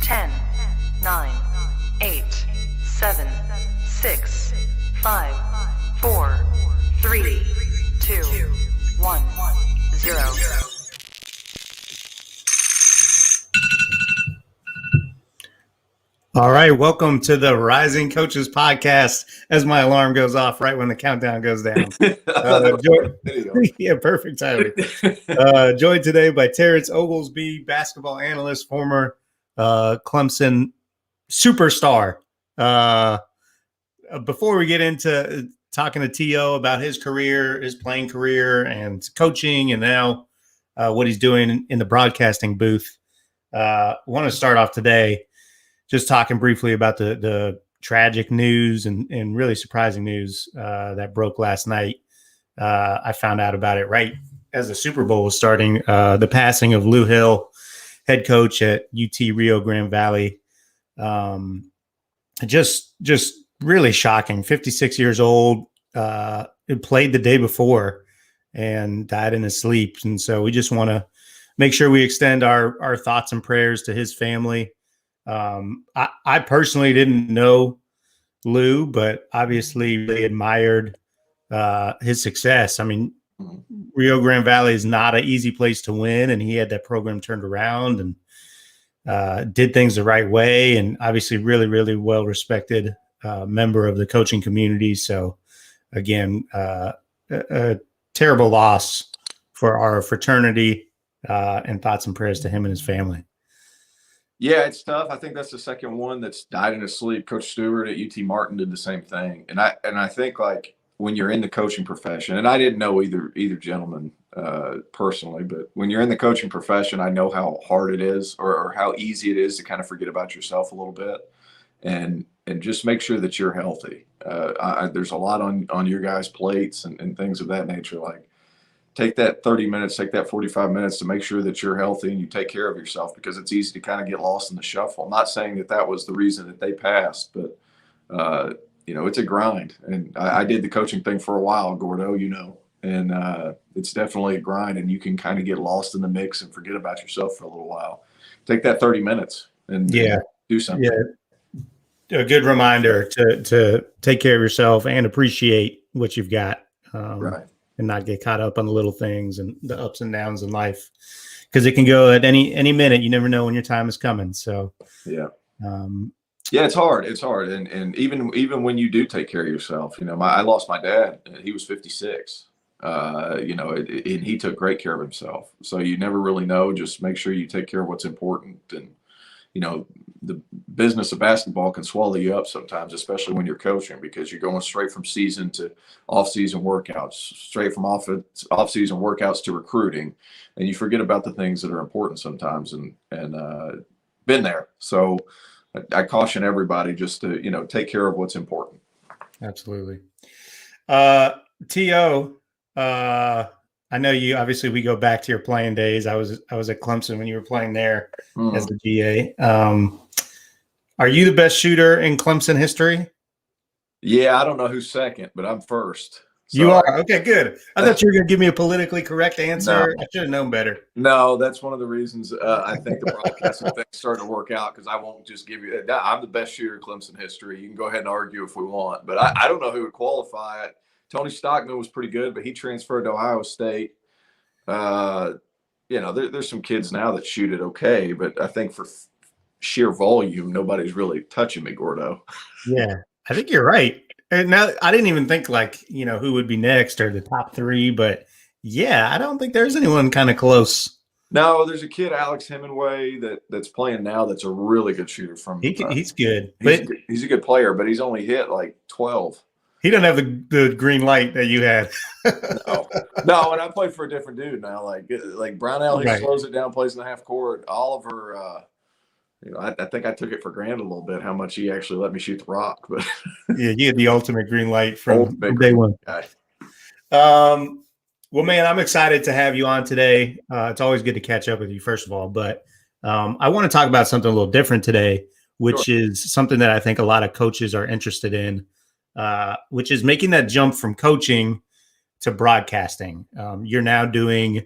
10, 9, 8, 7, 6, 5, 4, 3, 2, 1, 0. All right, welcome to the Rising Coaches Podcast. As my alarm goes off right when the countdown goes down. Yeah, perfect timing. Joined today by Terrence Oglesby, basketball analyst, former Clemson superstar. Before we get into talking to T.O. about his career, his playing career, and coaching, and now what he's doing in the broadcasting booth, I want to start off today just talking briefly about the tragic news and really surprising news that broke last night. I found out about it right as the Super Bowl was starting. The passing of Lou Hill, head coach at UT Rio Grande Valley. Just really shocking. 56 years old. Played the day before and died in his sleep. And so we just want to make sure we extend our thoughts and prayers to his family. I personally didn't know Lou, but obviously really admired his success. I mean, Rio Grande Valley is not an easy place to win, and he had that program turned around and did things the right way, and obviously really, really well-respected member of the coaching community. So, again, a terrible loss for our fraternity, and thoughts and prayers to him and his family. Yeah, it's tough. I think that's the second one that's died in his sleep. Coach Stewart at UT Martin did the same thing. And I think, like, when you're in the coaching profession, and I didn't know either gentleman personally, but when you're in the coaching profession, I know how hard it is or how easy it is to kind of forget about yourself a little bit and just make sure that you're healthy. There's a lot on your guys' plates and things of that nature. Like, take that 30 minutes, take that 45 minutes to make sure that you're healthy and you take care of yourself, because it's easy to kind of get lost in the shuffle. I'm not saying that was the reason that they passed, but, it's a grind. And I did the coaching thing for a while, Gordo, and it's definitely a grind, and you can kind of get lost in the mix and forget about yourself for a little while. Take that 30 minutes and do something. Yeah. A good reminder to take care of yourself and appreciate what you've got. Right. And not get caught up on the little things and the ups and downs in life, because it can go at any minute. You never know when your time is coming. So, it's hard. It's hard. And even when you do take care of yourself, I lost my dad. He was 56, and he took great care of himself. So you never really know. Just make sure you take care of what's important. And, the business of basketball can swallow you up sometimes, especially when you're coaching, because you're going straight from season to off-season workouts, straight from off-season workouts to recruiting, and you forget about the things that are important sometimes. And been there. So I caution everybody just to, take care of what's important. Absolutely. T.O., I know you, obviously we go back to your playing days. I was at Clemson when you were playing there as the GA. Are you the best shooter in Clemson history? Yeah, I don't know who's second, but I'm first. So you are? Okay, good. I thought you were going to give me a politically correct answer. No. I should have known better. No, that's one of the reasons I think the broadcasting thing started to work out, because I won't just give you – I'm the best shooter in Clemson history. You can go ahead and argue if we want, but I don't know who would qualify it. Tony Stockman was pretty good, but he transferred to Ohio State. There's some kids now that shoot it okay, but I think for sheer volume, nobody's really touching me, Gordo. Yeah, I think you're right. And now I didn't even think who would be next or the top three, but I don't think there's anyone kind of close. No, there's a kid, Alex Hemingway, that's playing now. That's a really good shooter he's good. He's a good player, but he's only hit like 12. He doesn't have the green light that you had. No, and I play for a different dude now. Like Brownell, he slows it down, plays in the half court. Oliver, I think I took it for granted a little bit how much he actually let me shoot the rock. But yeah, you had the ultimate green light from day one. Guy. Well, man, I'm excited to have you on today. It's always good to catch up with you, first of all. But I want to talk about something a little different today, which is something that I think a lot of coaches are interested in. Which is making that jump from coaching to broadcasting. You're now doing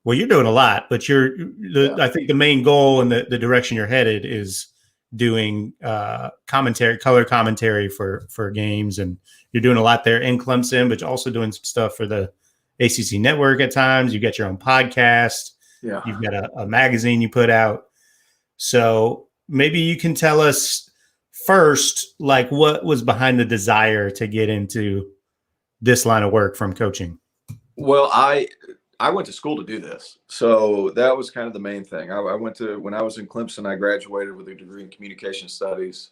Well, you're doing a lot, but Yeah. I think the main goal and the direction you're headed is doing color commentary for games, and you're doing a lot there in Clemson, but you're also doing some stuff for the ACC network at times. You got your own podcast. Yeah. You've got a magazine you put out. So maybe you can tell us first, like, what was behind the desire to get into this line of work from coaching? Well, I went to school to do this. So that was kind of the main thing. I went to, when I was in Clemson, I graduated with a degree in communication studies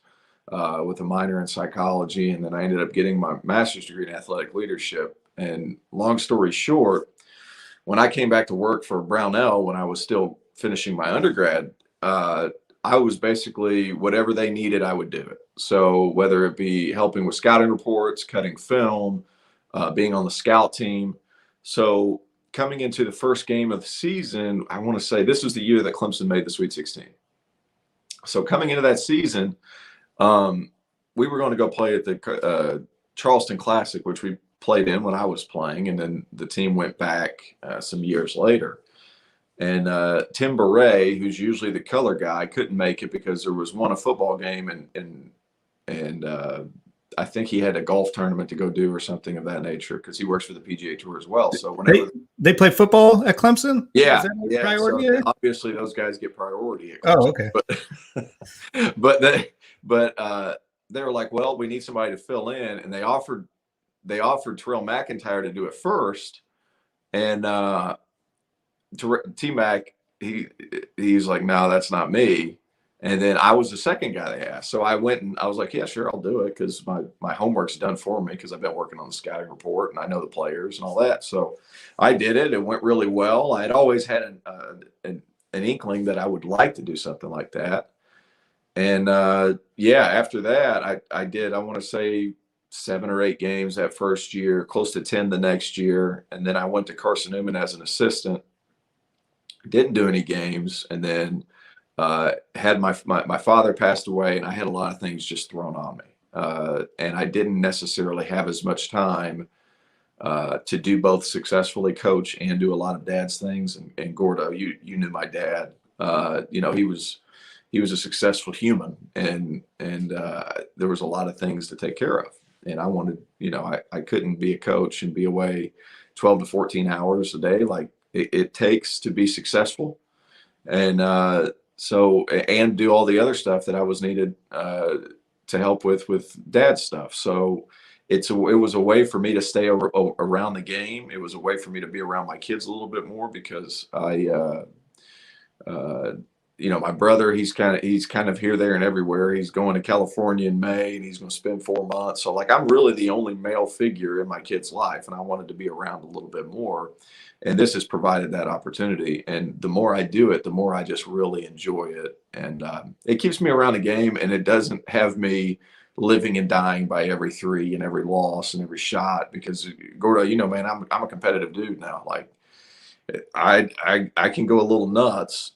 with a minor in psychology. And then I ended up getting my master's degree in athletic leadership. And long story short, when I came back to work for Brownell, when I was still finishing my undergrad, I was basically whatever they needed, I would do it. So whether it be helping with scouting reports, cutting film, being on the scout team. So coming into the first game of the season, I want to say this was the year that Clemson made the Sweet 16. So coming into that season, we were going to go play at the Charleston Classic, which we played in when I was playing. And then the team went back some years later. And Tim Beret, who's usually the color guy, couldn't make it because there was a football game and I think he had a golf tournament to go do or something of that nature because he works for the PGA Tour as well. So whenever they play football at Clemson, yeah, is that like yeah. priority So obviously those guys get priority at Clemson. Oh, okay. But they were like, well, we need somebody to fill in, and they offered Terrell McIntyre to do it first, and T-Mac, he's like, no, that's not me. And then I was the second guy they asked. So I went and I was like, yeah, sure, I'll do it because my homework's done for me because I've been working on the scouting report and I know the players and all that. So I did it. It went really well. I had always had an inkling that I would like to do something like that. And after that, I did, I want to say 7 or 8 games that first year, close to 10 the next year. And then I went to Carson Newman as an assistant. Didn't do any games, and then had my father passed away, and I had a lot of things just thrown on me, and I didn't necessarily have as much time to do both successfully coach and do a lot of dad's things. And Gordo, you knew my dad. He was a successful human, and there was a lot of things to take care of, and I wanted, I couldn't be a coach and be away 12 to 14 hours a day like it takes to be successful, and and do all the other stuff that I was needed to help with dad's stuff. So it was a way for me to stay around the game. It was a way for me to be around my kids a little bit more because my brother, he's kind of here, there, and everywhere. He's going to California in May, and he's going to spend 4 months. So like, I'm really the only male figure in my kid's life, and I wanted to be around a little bit more. And this has provided that opportunity. And the more I do it, the more I just really enjoy it. And it keeps me around the game, and it doesn't have me living and dying by every 3 and every loss and every shot. Because Gordo, man, I'm a competitive dude now. Like I can go a little nuts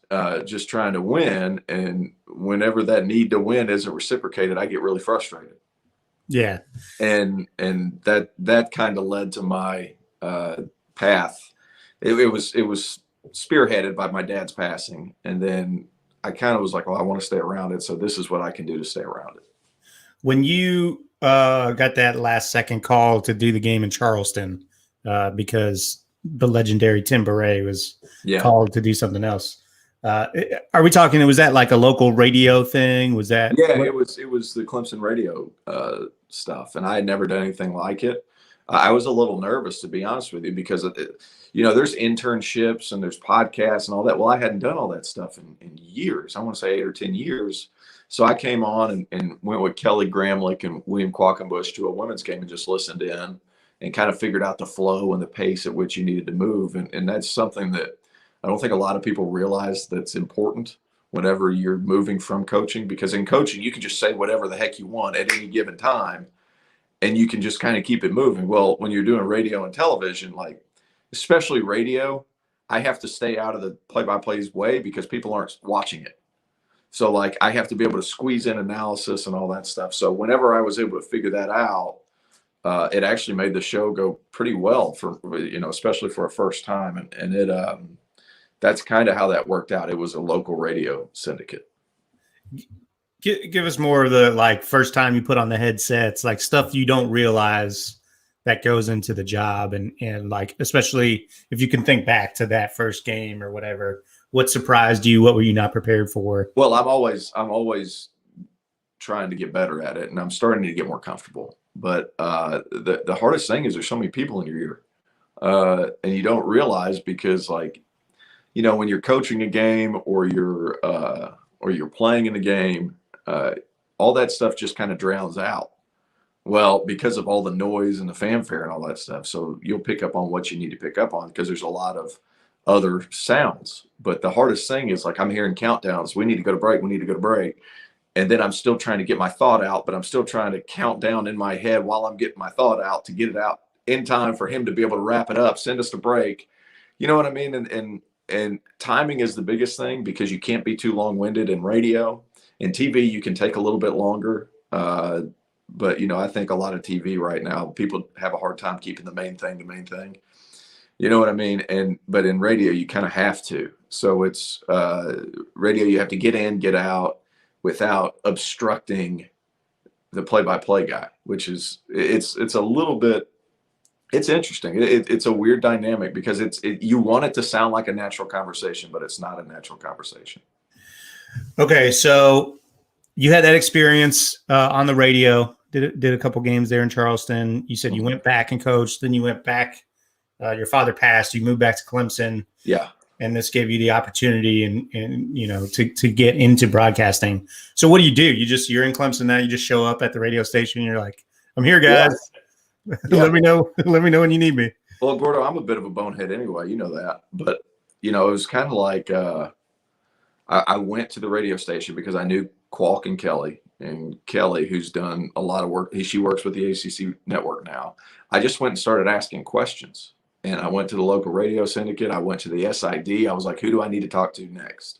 just trying to win. And whenever that need to win isn't reciprocated, I get really frustrated. Yeah. And that kind of led to my path. It was spearheaded by my dad's passing. And then I kind of was like, well, I want to stay around it. So this is what I can do to stay around it. When you got that last second call to do the game in Charleston, because the legendary Tim Beret was called to do something else. Are we talking, was that like a local radio thing? Was that? Yeah, it was the Clemson radio stuff. And I had never done anything like it. I was a little nervous, to be honest with you, because there's internships and there's podcasts and all that. Well, I hadn't done all that stuff in years. I want to say 8 or 10 years. So I came on and went with Kelly Gramlich and William Quackenbush to a women's game and just listened in and kind of figured out the flow and the pace at which you needed to move. And that's something that I don't think a lot of people realize that's important whenever you're moving from coaching, because in coaching, you can just say whatever the heck you want at any given time, and you can just kind of keep it moving. Well, when you're doing radio and television, like especially radio, I have to stay out of the play-by-play's way because people aren't watching it. So like I have to be able to squeeze in analysis and all that stuff. So whenever I was able to figure that out, it actually made the show go pretty well for, especially for a first time. And that's kind of how that worked out. It was a local radio syndicate. Give us more of the like first time you put on the headsets, like stuff you don't realize that goes into the job, and like especially if you can think back to that first game or whatever. What surprised you? What were you not prepared for? Well, I'm always trying to get better at it, and I'm starting to get more comfortable. But the hardest thing is there's so many people in your ear, and you don't realize because like, you know, when you're coaching a game or you're playing in a game, all that stuff just kind of drowns out. Well, because of all the noise and the fanfare and all that stuff. So you'll pick up on what you need to pick up on because there's a lot of other sounds. But the hardest thing is like I'm hearing countdowns. We need to go to break. We need to go to break. And then I'm still trying to get my thought out, but I'm still trying to count down in my head while I'm getting my thought out to get it out in time for him to be able to wrap it up, send us to break. You know what I mean? And timing is the biggest thing because you can't be too long-winded in radio. In TV, you can take a little bit longer. But, you know, I think a lot of TV right now, people have a hard time keeping the main thing. You know what I mean? But in radio, you kind of have to. So it's radio, you have to get in, get out without obstructing the play-by-play guy, which is it's a little bit, it's interesting. It's a weird dynamic because you want it to sound like a natural conversation, but it's not a natural conversation. Okay, so you had that experience on the radio. Did a couple games there in Charleston. You said you went back and coached. Then you went back. Your father passed. You moved back to Clemson. Yeah, and this gave you the opportunity and you know to get into broadcasting. So what do? You're in Clemson now. You just show up at the radio station. And you're like, I'm here, guys. Yeah. Let me know when you need me. Well, Gordo, I'm a bit of a bonehead anyway. You know that, but you know it was kind of like I went to the radio station because I knew Qualk and Kelly, who's done a lot of work. She works with the ACC network now. I just went and started asking questions. And I went to the local radio syndicate. I went to the SID. I was like, who do I need to talk to next?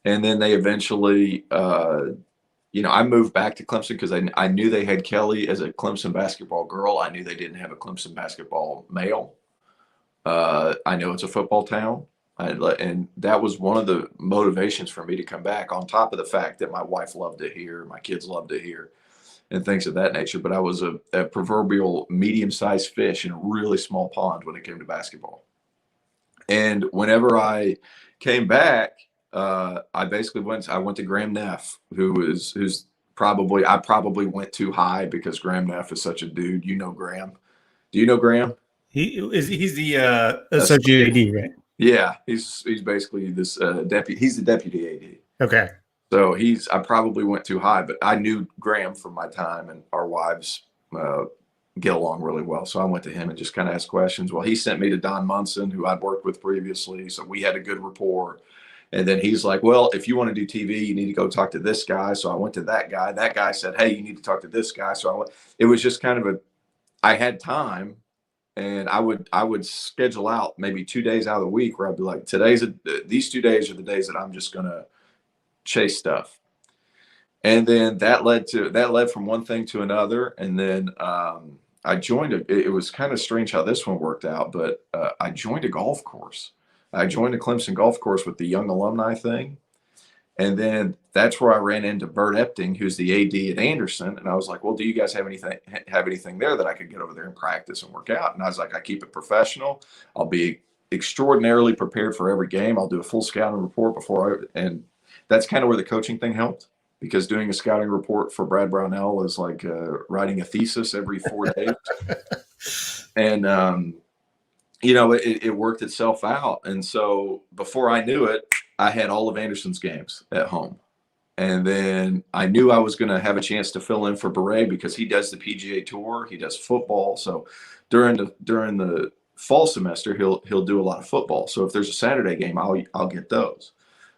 And then they eventually, you know, I moved back to Clemson because I knew they had Kelly as a Clemson basketball girl. I knew they didn't have a Clemson basketball male. I know it's a football town. And that was one of the motivations for me to come back, on top of the fact that my wife loved to hear, my kids loved to hear, and things of that nature. But I was a proverbial medium-sized fish in a really small pond when it came to basketball. And whenever I came back, I basically went to Graham Neff, who's probably, I probably went too high because Graham Neff is such a dude. You know Graham. Do you know Graham? He's the associate AD, right? Yeah, he's basically this deputy. He's the deputy AD. Okay. So I probably went too high, but I knew Graham from my time, and our wives get along really well. So I went to him and just kind of asked questions. Well, he sent me to Don Munson, who I'd worked with previously. So we had a good rapport. And then he's like, well, if you want to do TV, you need to go talk to this guy. So I went to that guy. That guy said, hey, you need to talk to this guy. So it was just kind of I had time. And I would schedule out maybe 2 days out of the week where I'd be like, these 2 days are the days that I'm just going to chase stuff. And then that led from one thing to another. And then I joined it was kind of strange how this one worked out, but I joined a golf course. I joined a Clemson golf course with the young alumni thing. And then that's where I ran into Bert Epting, who's the AD at Anderson. And I was like, well, do you guys have anything there that I could get over there and practice and work out? And I was like, I keep it professional. I'll be extraordinarily prepared for every game. I'll do a full scouting report and that's kind of where the coaching thing helped, because doing a scouting report for Brad Brownell is like writing a thesis every 4 days. And, you know, it worked itself out. And so before I knew it, I had all of Anderson's games at home. And then I knew I was going to have a chance to fill in for Beret because he does the PGA Tour. He does football. So during the fall semester, he'll do a lot of football. So if there's a Saturday game, I'll get those.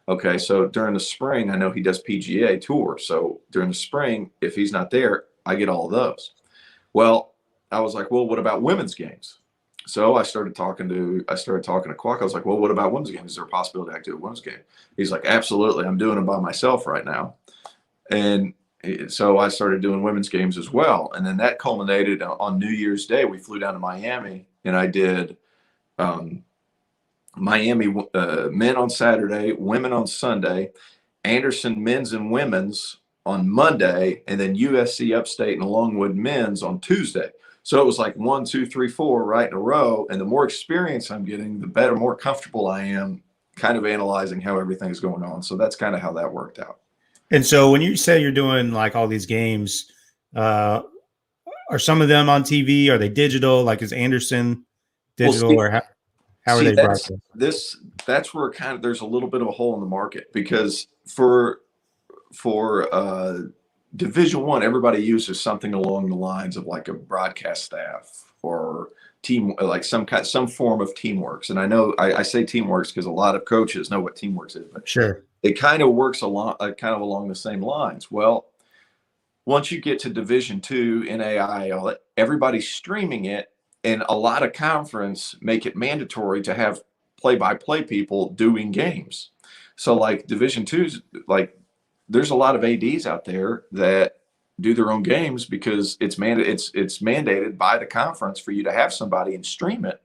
Okay, so during the spring, I know he does PGA Tour. So during the spring, if he's not there, I get all of those. Well, I was like, well, what about women's games? So I started talking to Quack. I was like, well, what about women's games? Is there a possibility I could do a women's game? He's like, absolutely. I'm doing them by myself right now. And so I started doing women's games as well. And then that culminated on New Year's Day. We flew down to Miami and I did Miami men on Saturday, women on Sunday, Anderson men's and women's on Monday, and then USC Upstate and Longwood men's on Tuesday. So it was like 1, 2, 3, 4 right in a row. And the more experience I'm getting, the better, more comfortable I am kind of analyzing how everything's going on. So that's kind of how that worked out. And so when you say you're doing like all these games, are some of them on TV? Are they digital? Like is Anderson digital, Well, or how are they broadcast? That's where kind of there's a little bit of a hole in the market, because for Division One, everybody uses something along the lines of like a broadcast staff or team, like some form of teamworks. And I know I say teamworks because a lot of coaches know what teamworks is, but Sure. it kind of works along the same lines. Well, once you get to Division Two, NAIA, everybody's streaming it, and a lot of conference make it mandatory to have play-by-play people doing games. So like Division Two's, like there's a lot of ADs out there that do their own games because it's mandated by the conference for you to have somebody and stream it.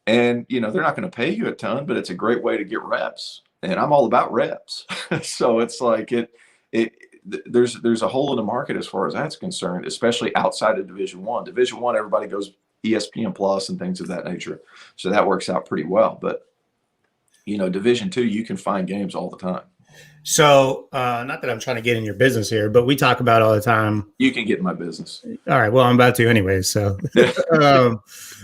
And they're not going to pay you a ton, but it's a great way to get reps. And I'm all about reps. So it's like there's a hole in the market as far as that's concerned, especially outside of Division One. Division One, everybody goes ESPN Plus and things of that nature. So that works out pretty well. But Division Two, you can find games all the time. So not that I'm trying to get in your business here, but we talk about all the time. You can get in my business. All right. Well, I'm about to anyways. So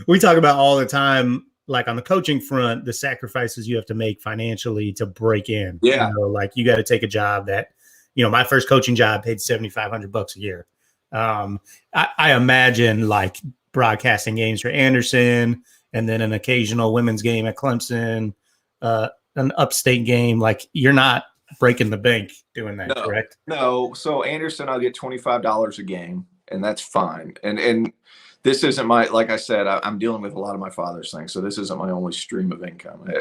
we talk about all the time, like on the coaching front, the sacrifices you have to make financially to break in. Yeah. Like you got to take a job that, my first coaching job paid $7,500 a year. I imagine like broadcasting games for Anderson and then an occasional women's game at Clemson, an upstate game. Like you're not breaking the bank doing that, correct? No. So Anderson, I'll get $25 a game, and that's fine. And this isn't like I said, I'm dealing with a lot of my father's things. So this isn't my only stream of income.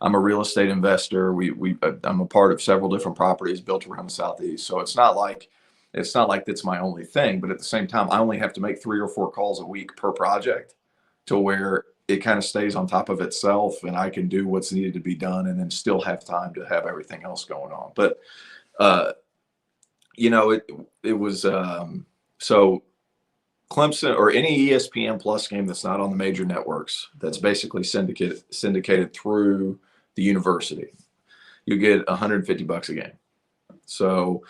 I'm a real estate investor. I'm a part of several different properties built around the Southeast. So it's not like that's my only thing, but at the same time, I only have to make 3 or 4 calls a week per project to where it kind of stays on top of itself and I can do what's needed to be done and then still have time to have everything else going on. But, it was, so Clemson or any ESPN Plus game that's not on the major networks, that's basically syndicated through the university, you get $150 a game. So,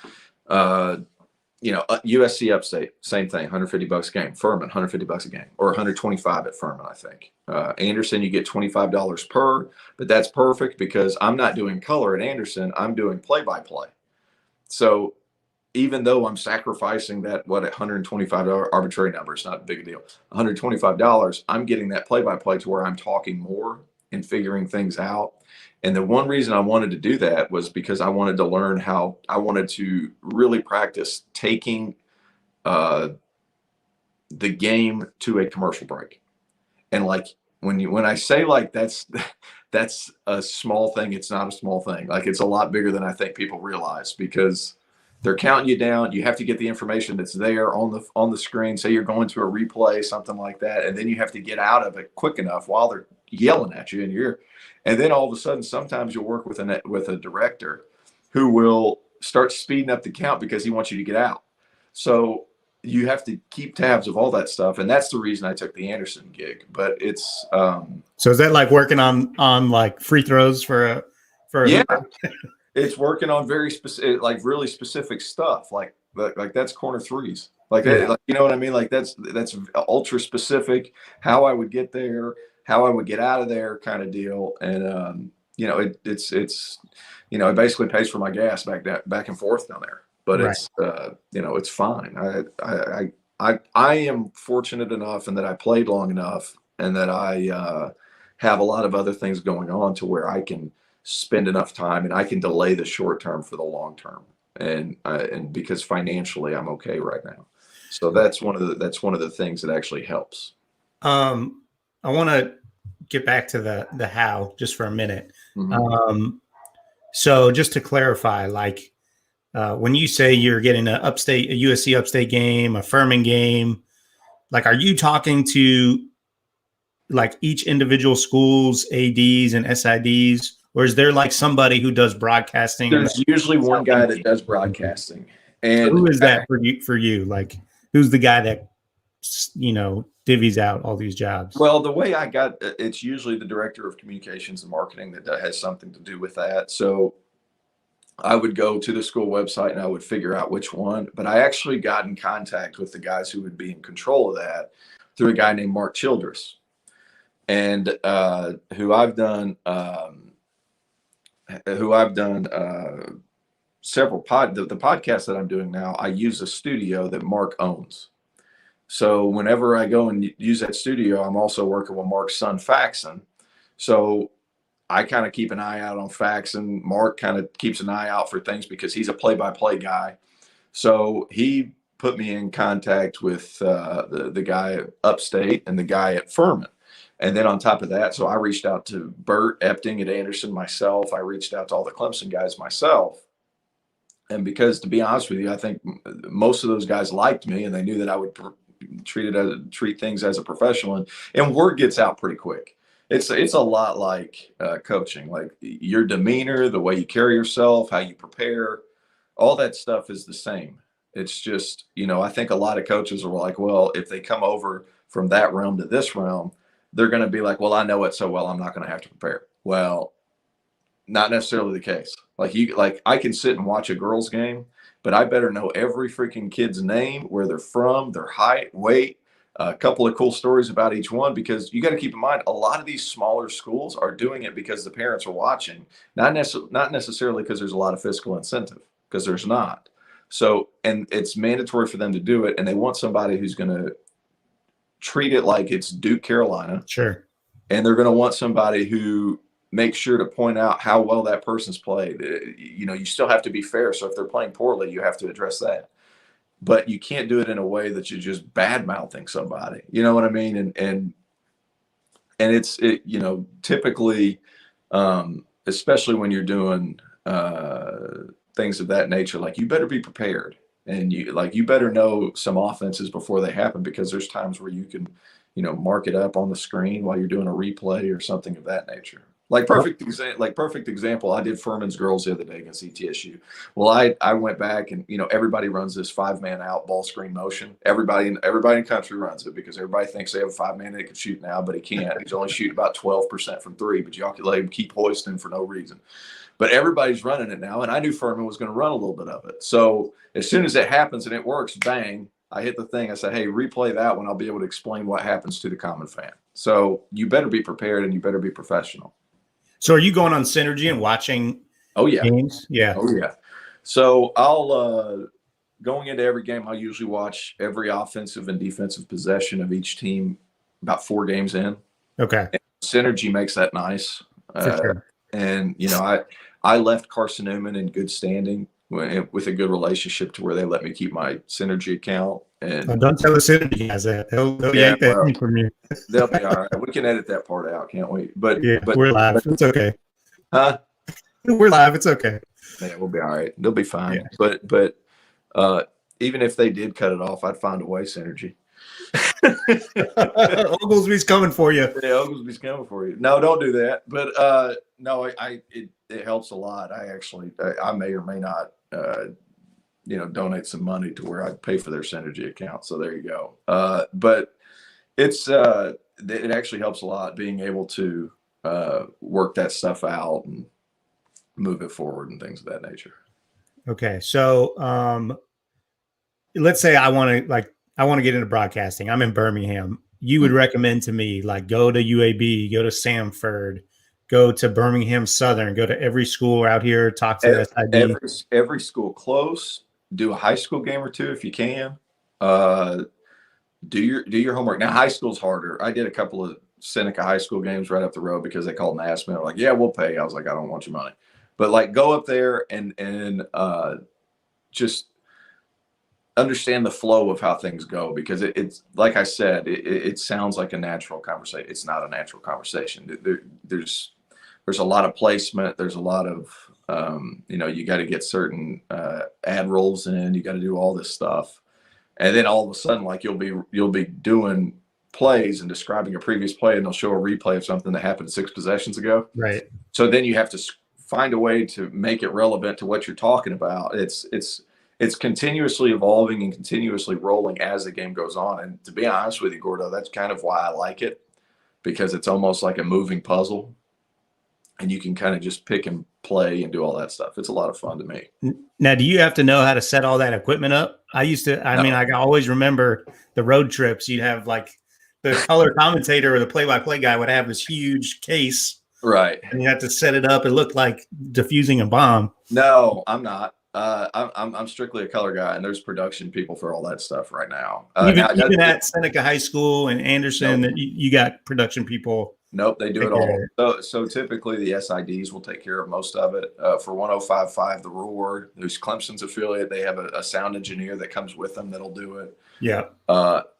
USC Upstate, same thing, $150 a game. Furman, $150 a game, or $125 at Furman, I think. Anderson, you get $25 per, but that's perfect because I'm not doing color at Anderson. I'm doing play-by-play. So even though I'm sacrificing that, $125 arbitrary number, it's not a big deal. $125, I'm getting that play-by-play to where I'm talking more and figuring things out. And the one reason I wanted to do that was because I wanted to learn how I wanted to really practice taking the game to a commercial break. And like when I say like that's a small thing, it's not a small thing. Like it's a lot bigger than I think people realize because they're counting you down. You have to get the information that's there on the screen. Say you're going to a replay, something like that, and then you have to get out of it quick enough while they're yelling at you in your ear. And then all of a sudden, sometimes you'll work with a director who will start speeding up the count because he wants you to get out. So you have to keep tabs of all that stuff, and that's the reason I took the Anderson gig. But it's so is that like working on like free throws for a yeah. It's working on very specific, like really specific stuff, like that's corner threes, like you know what I mean, like that's ultra specific. How I would get there, how I would get out of there, kind of deal. And it's it basically pays for my gas back and forth down there. But right. It's fine. I am fortunate enough in that I played long enough and that I have a lot of other things going on to where I can spend enough time and I can delay the short term for the long term. And because financially I'm okay right now. So that's one of the things that actually helps. I want to get back to the how just for a minute. Mm-hmm. So just to clarify, like when you say you're getting a USC Upstate game, a Furman game, like are you talking to like each individual school's ADs and SIDs, or is there like somebody who does broadcasting? There's usually one guy that does broadcasting. And who is that for you? For you, like who's the guy that divvies out all these jobs? Well, the way I got it's usually the director of communications and marketing that has something to do with that. So I would go to the school website and I would figure out which one. But I actually got in contact with the guys who would be in control of that through a guy named Mark Childress, and who I've done several the podcast that I'm doing now. I use a studio that Mark owns. So whenever I go and use that studio, I'm also working with Mark's son, Faxon. So I kind of keep an eye out on Faxon. Mark kind of keeps an eye out for things because he's a play-by-play guy. So he put me in contact with the guy upstate and the guy at Furman. And then on top of that, so I reached out to Bert Epting at Anderson myself. I reached out to all the Clemson guys myself. And because, to be honest with you, I think most of those guys liked me and they knew that I would treat things as a professional, and word gets out pretty quick. It's a lot like coaching, like your demeanor, the way you carry yourself, how you prepare, all that stuff is the same. It's just, I think a lot of coaches are like, well, if they come over from that realm to this realm, they're going to be like, well, I know it so well, I'm not going to have to prepare. Well, not necessarily the case. Like I can sit and watch a girls game, but I better know every freaking kid's name, where they're from, their height, weight, a couple of cool stories about each one, because you got to keep in mind, a lot of these smaller schools are doing it because the parents are watching, not necessarily because there's a lot of fiscal incentive, because there's not. So, and it's mandatory for them to do it, and they want somebody who's going to treat it like it's Duke, Carolina. Sure. And they're going to want somebody who make sure to point out how well that person's played. You still have to be fair. So if they're playing poorly, you have to address that. But you can't do it in a way that you're just bad mouthing somebody. You know what I mean? And it's typically, especially when you're doing things of that nature, like you better be prepared, and you better know some offenses before they happen, because there's times where you can, mark it up on the screen while you're doing a replay or something of that nature. Like perfect example, I did Furman's girls the other day against ETSU. Well, I went back and, everybody runs this 5-man out ball screen motion. Everybody in the country runs it because everybody thinks they have a 5-man that can shoot now, but he can't. He's only shooting about 12% from three, but y'all can let him keep hoisting for no reason. But everybody's running it now, and I knew Furman was going to run a little bit of it. So as soon as it happens and it works, bang, I hit the thing. I said, hey, replay that one. I'll be able to explain what happens to the common fan. So you better be prepared and you better be professional. So are you going on Synergy and watching games? Yeah. Oh, yeah. So I'll going into every game, I'll usually watch every offensive and defensive possession of each team about 4 games in. Okay. And Synergy makes that nice. For sure. And, I left Carson Newman in good standing with a good relationship to where they let me keep my Synergy account. And don't tell the Synergy guys that. They'll yank that from you. They'll be all right. We can edit that part out, can't we? But we're live. It's okay. Huh? We're live. It's okay. Yeah, we'll be all right. They'll be fine. Yeah. But even if they did cut it off, I'd find a way, Synergy. Oglesby's coming for you. Yeah, Oglesby's coming for you. No, don't do that. But no, it helps a lot. I may or may not donate some money to where I pay for their Synergy account. So there you go. But it actually helps a lot being able to work that stuff out and move it forward and things of that nature. Okay. So let's say I want to get into broadcasting. I'm in Birmingham. You would recommend to me, like, go to UAB, go to Samford, go to Birmingham Southern, go to every school out here, talk to the SID. Every school close, do a high school game or two if you can. Do your homework. Now, high school's harder. I did a couple of Seneca high school games right up the road because they called and asked me. Like, yeah, we'll pay. I was like, I don't want your money. But like, go up there and just understand the flow of how things go, because it's like I said, it sounds like a natural conversation. It's not a natural conversation. There's a lot of placement. There's a lot of you got to get certain ad rolls in. You got to do all this stuff, and then all of a sudden, like you'll be doing plays and describing a previous play, and they'll show a replay of something that happened 6 possessions ago. Right. So then you have to find a way to make it relevant to what you're talking about. It's continuously evolving and continuously rolling as the game goes on. And to be honest with you, Gordo, that's kind of why I like it, because it's almost like a moving puzzle, and you can kind of just pick and play and do all that stuff. It's a lot of fun to me. Now, do you have to know how to set all that equipment up? I mean, I always remember the road trips. You'd have like the color commentator or the play-by-play guy would have this huge case. Right. And you have to set it up. It looked like defusing a bomb. No, I'm not. I'm strictly a color guy, and there's production people for all that stuff right now. Even at Seneca High School and Anderson, Nope. you got production people. Nope, they do it all. So typically the SIDs will take care of most of it. For 105.5, the Roar, who's Clemson's affiliate, they have a sound engineer that comes with them that'll do it. Yeah.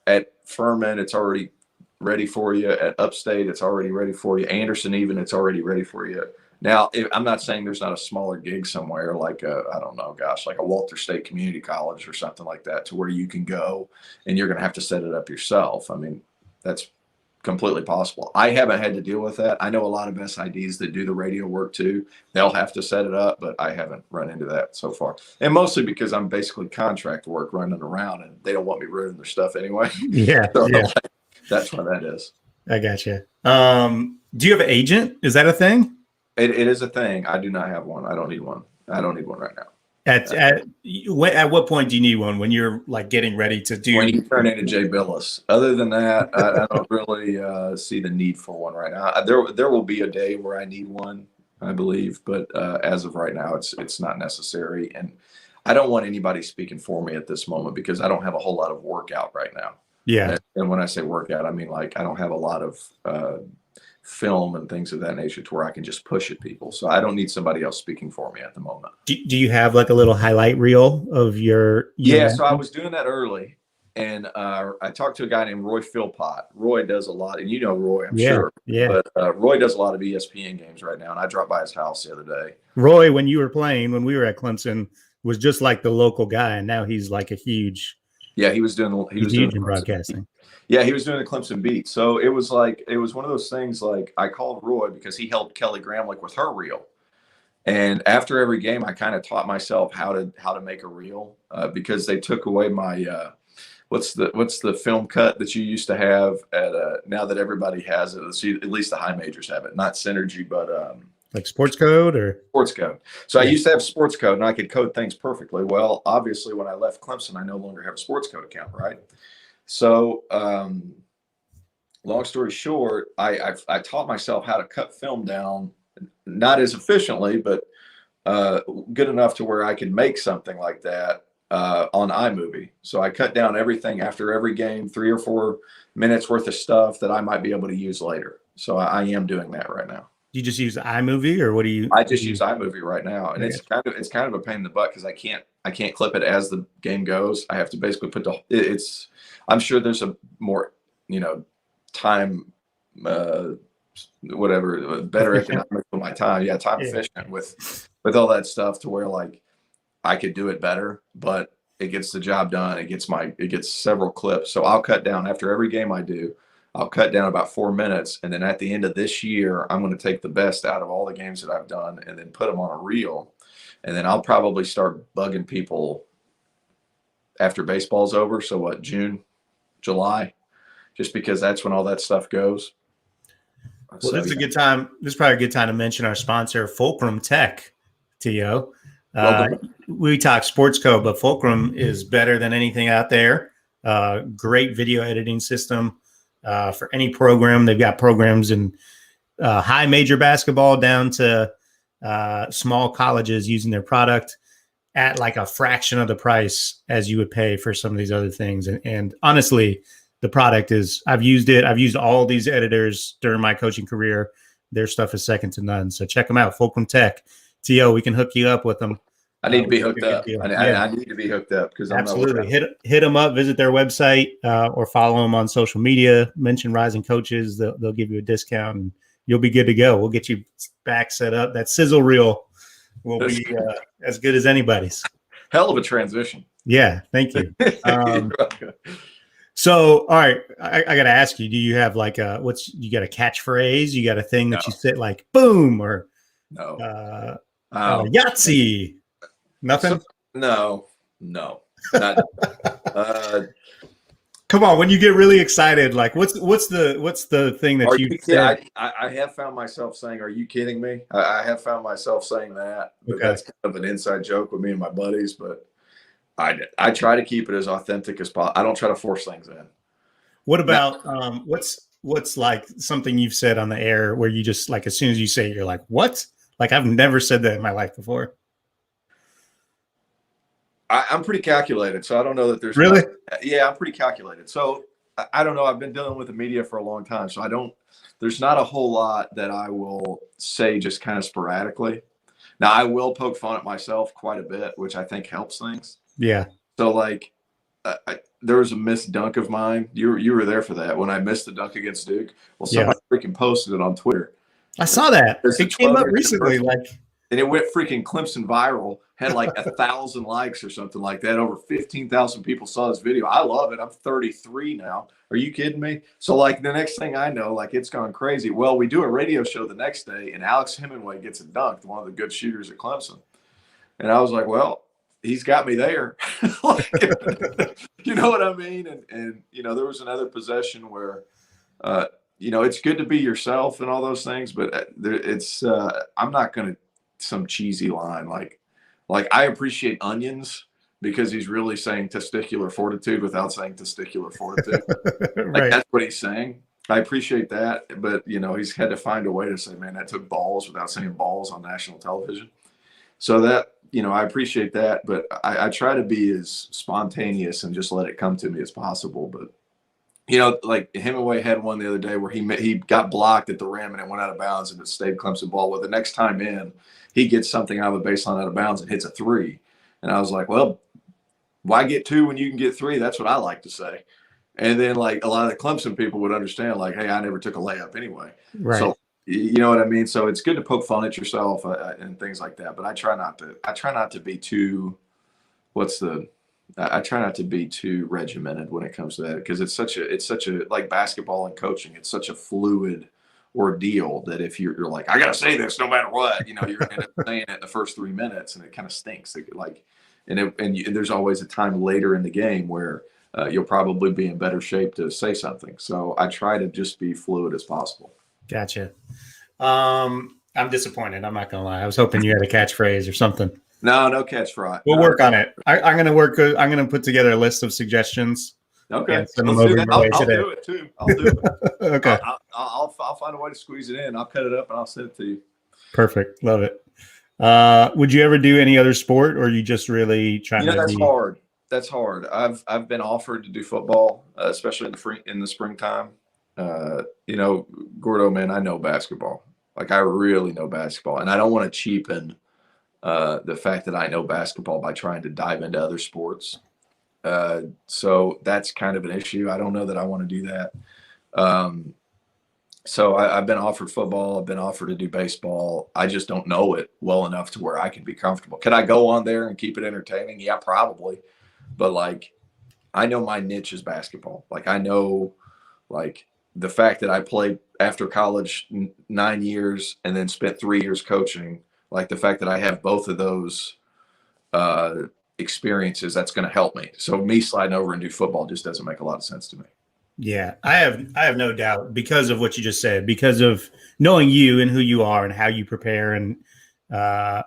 At Furman, it's already ready for you. At Upstate, it's already ready for you. Anderson, even, it's already ready for you. Now, I'm not saying there's not a smaller gig somewhere like I don't know, like a Walter State Community College or something like that, to where you can go and you're going to have to set it up yourself. I mean, that's completely possible. I haven't had to deal with that. I know a lot of SIDs that do the radio work too. They'll have to set it up, but I haven't run into that so far. And mostly because I'm basically contract work running around, and they don't want me ruining their stuff anyway. Yeah. So Yeah. That's what that is. I gotcha. Do you have an agent? Is that a thing? It is a thing. I do not have one. I don't need one. I don't need one right now. At what point do you need one? When you're like getting ready to do? When you turn into Jay Billis. Other than that, I don't really see the need for one right now. There will be a day where I need one, I believe, but as of right now, it's not necessary, and I don't want anybody speaking for me at this moment because I don't have a whole lot of workout right now. Yeah, and when I say workout, I mean like I don't have a lot of film and things of that nature to where I can just push at people. So I don't need somebody else speaking for me at the moment. Do you have like a little highlight reel of your? Yeah, so I was doing that early, and I talked to a guy named Roy Philpott. Roy does a lot, and you know Roy, I'm sure. Yeah. But Roy does a lot of ESPN games right now, and I dropped by his house the other day. Roy, when you were playing, when we were at Clemson, was just like the local guy, and now he's like a huge. Yeah, he was doing huge in broadcasting. Yeah, he was doing the Clemson beat. So it was one of those things, like I called Roy because he helped Kelly Gramlich with her reel. And after every game, I kind of taught myself how to make a reel because they took away my what's the film cut that you used to have at now that everybody has it. See, at least the high majors have it, not Synergy, but like Sports Code or Sports Code. So I used to have Sports Code, and I could code things perfectly. Well, obviously, when I left Clemson, I no longer have a Sports Code account, right? So, long story short, I taught myself how to cut film down, not as efficiently, but good enough to where I could make something like that on iMovie. So I cut down everything after every game, 3 or 4 minutes worth of stuff that I might be able to use later. So I am doing that right now. You just use iMovie, or what do you? I just use iMovie right now, and it's kind of a pain in the butt because I can't clip it as the game goes. I have to basically put it's. I'm sure there's a more time whatever better economics for my time. Yeah, time efficient with all that stuff to where like I could do it better, but it gets the job done. It gets several clips. So I'll cut down after every game I do. I'll cut down about 4 minutes, and then at the end of this year, I'm going to take the best out of all the games that I've done and then put them on a reel. And then I'll probably start bugging people after baseball's over. So what, June, July, just because that's when all that stuff goes. Well, this is a good time. This is probably a good time to mention our sponsor, Fulcrum Tech, T.O. We talk Sports Code, but Fulcrum is better than anything out there. Great video editing system. For any program. They've got programs in high major basketball down to small colleges using their product at like a fraction of the price as you would pay for some of these other things. And honestly, the product is, I've used it. I've used all these editors during my coaching career. Their stuff is second to none. So check them out. Fulcrum Tech. T.O., we can hook you up with them. I need to be hooked up. I need to be hooked up because absolutely hit them up. Visit their website or follow them on social media. Mention Rising Coaches. They'll give you a discount and you'll be good to go. We'll get you back set up. That sizzle reel will be as good as anybody's. Hell of a transition. Yeah, thank you. So, all right, I got to ask you: do you have like you got a catchphrase? You got a thing that No. you say like "boom" or No. Yahtzee? Nothing. No. Not, Come on, when you get really excited, like what's the thing that you said? I have found myself saying, "Are you kidding me?" I have found myself saying that, but Okay. that's kind of an inside joke with me and my buddies. But I try to keep it as authentic as possible. I don't try to force things in. What about what's like something you've said on the air where you just like as soon as you say it, you're like, what? Like I've never said that in my life before. I'm pretty calculated, so I don't know that there's Really? Yeah, I'm pretty calculated. So I don't know. I've been dealing with the media for a long time, so I don't. There's not a whole lot that I will say just kind of sporadically. Now I will poke fun at myself quite a bit, which I think helps things. Yeah. So like, there was a missed dunk of mine. You were there for that when I missed the dunk against Duke. Well, somebody freaking posted it on Twitter. I saw that. It came up recently, and it went freaking Clemson viral. Had like 1,000 likes or something like that. Over 15,000 people saw this video. I love it. I'm 33 now. Are you kidding me? So like the next thing I know, like it's gone crazy. Well, we do a radio show the next day, and Alex Hemingway gets a dunk, one of the good shooters at Clemson. And I was like, well, he's got me there. Like, you know what I mean? And you know, there was another possession where, you know, it's good to be yourself and all those things, but I'm not going to some cheesy line like I appreciate onions because he's really saying testicular fortitude without saying testicular fortitude. Like that's what he's saying. I appreciate that, but you know, he's had to find a way to say, man, that took balls without saying balls on national television. So that, you know, I appreciate that, but I try to be as spontaneous and just let it come to me as possible. But you know, like Hemingway had one the other day where he got blocked at the rim and it went out of bounds and it stayed Clemson ball. Well, the next time in, he gets something out of a baseline out of bounds and hits a three. And I was like, well, why get two when you can get three? That's what I like to say. And then like a lot of the Clemson people would understand like, hey, I never took a layup anyway. Right. So you know what I mean? So it's good to poke fun at yourself and things like that. But I try not to be too, I try not to be too regimented when it comes to that because it's such a like basketball and coaching. It's such a fluid ordeal that if you're like, I got to say this no matter what, you know, you're going to end up saying it in the first 3 minutes and it kind of stinks. And there's always a time later in the game where you'll probably be in better shape to say something. So I try to just be fluid as possible. Gotcha. I'm disappointed. I'm not going to lie. I was hoping you had a catchphrase or something. No catchphrase. We'll work on it. I'm going to put together a list of suggestions. Okay. Send them over I'll do it too. I'll do it. Okay. I'll find a way to squeeze it in. I'll cut it up and I'll send it to you. Perfect. Love it. Would you ever do any other sport or are you just really trying to that's hard. That's hard. I've been offered to do football, especially in the springtime. You know, Gordo, man, I know basketball. Like I really know basketball and I don't want to cheapen the fact that I know basketball by trying to dive into other sports. So that's kind of an issue. I don't know that I want to do that. So I've been offered football. I've been offered to do baseball. I just don't know it well enough to where I can be comfortable. Can I go on there and keep it entertaining? Yeah, probably. But like, I know my niche is basketball. Like I know, like the fact that I played after college 9 years and then spent 3 years coaching, like the fact that I have both of those experiences, that's going to help me. So me sliding over and do football just doesn't make a lot of sense to me. Yeah, I have no doubt because of what you just said, because of knowing you and who you are and how you prepare and how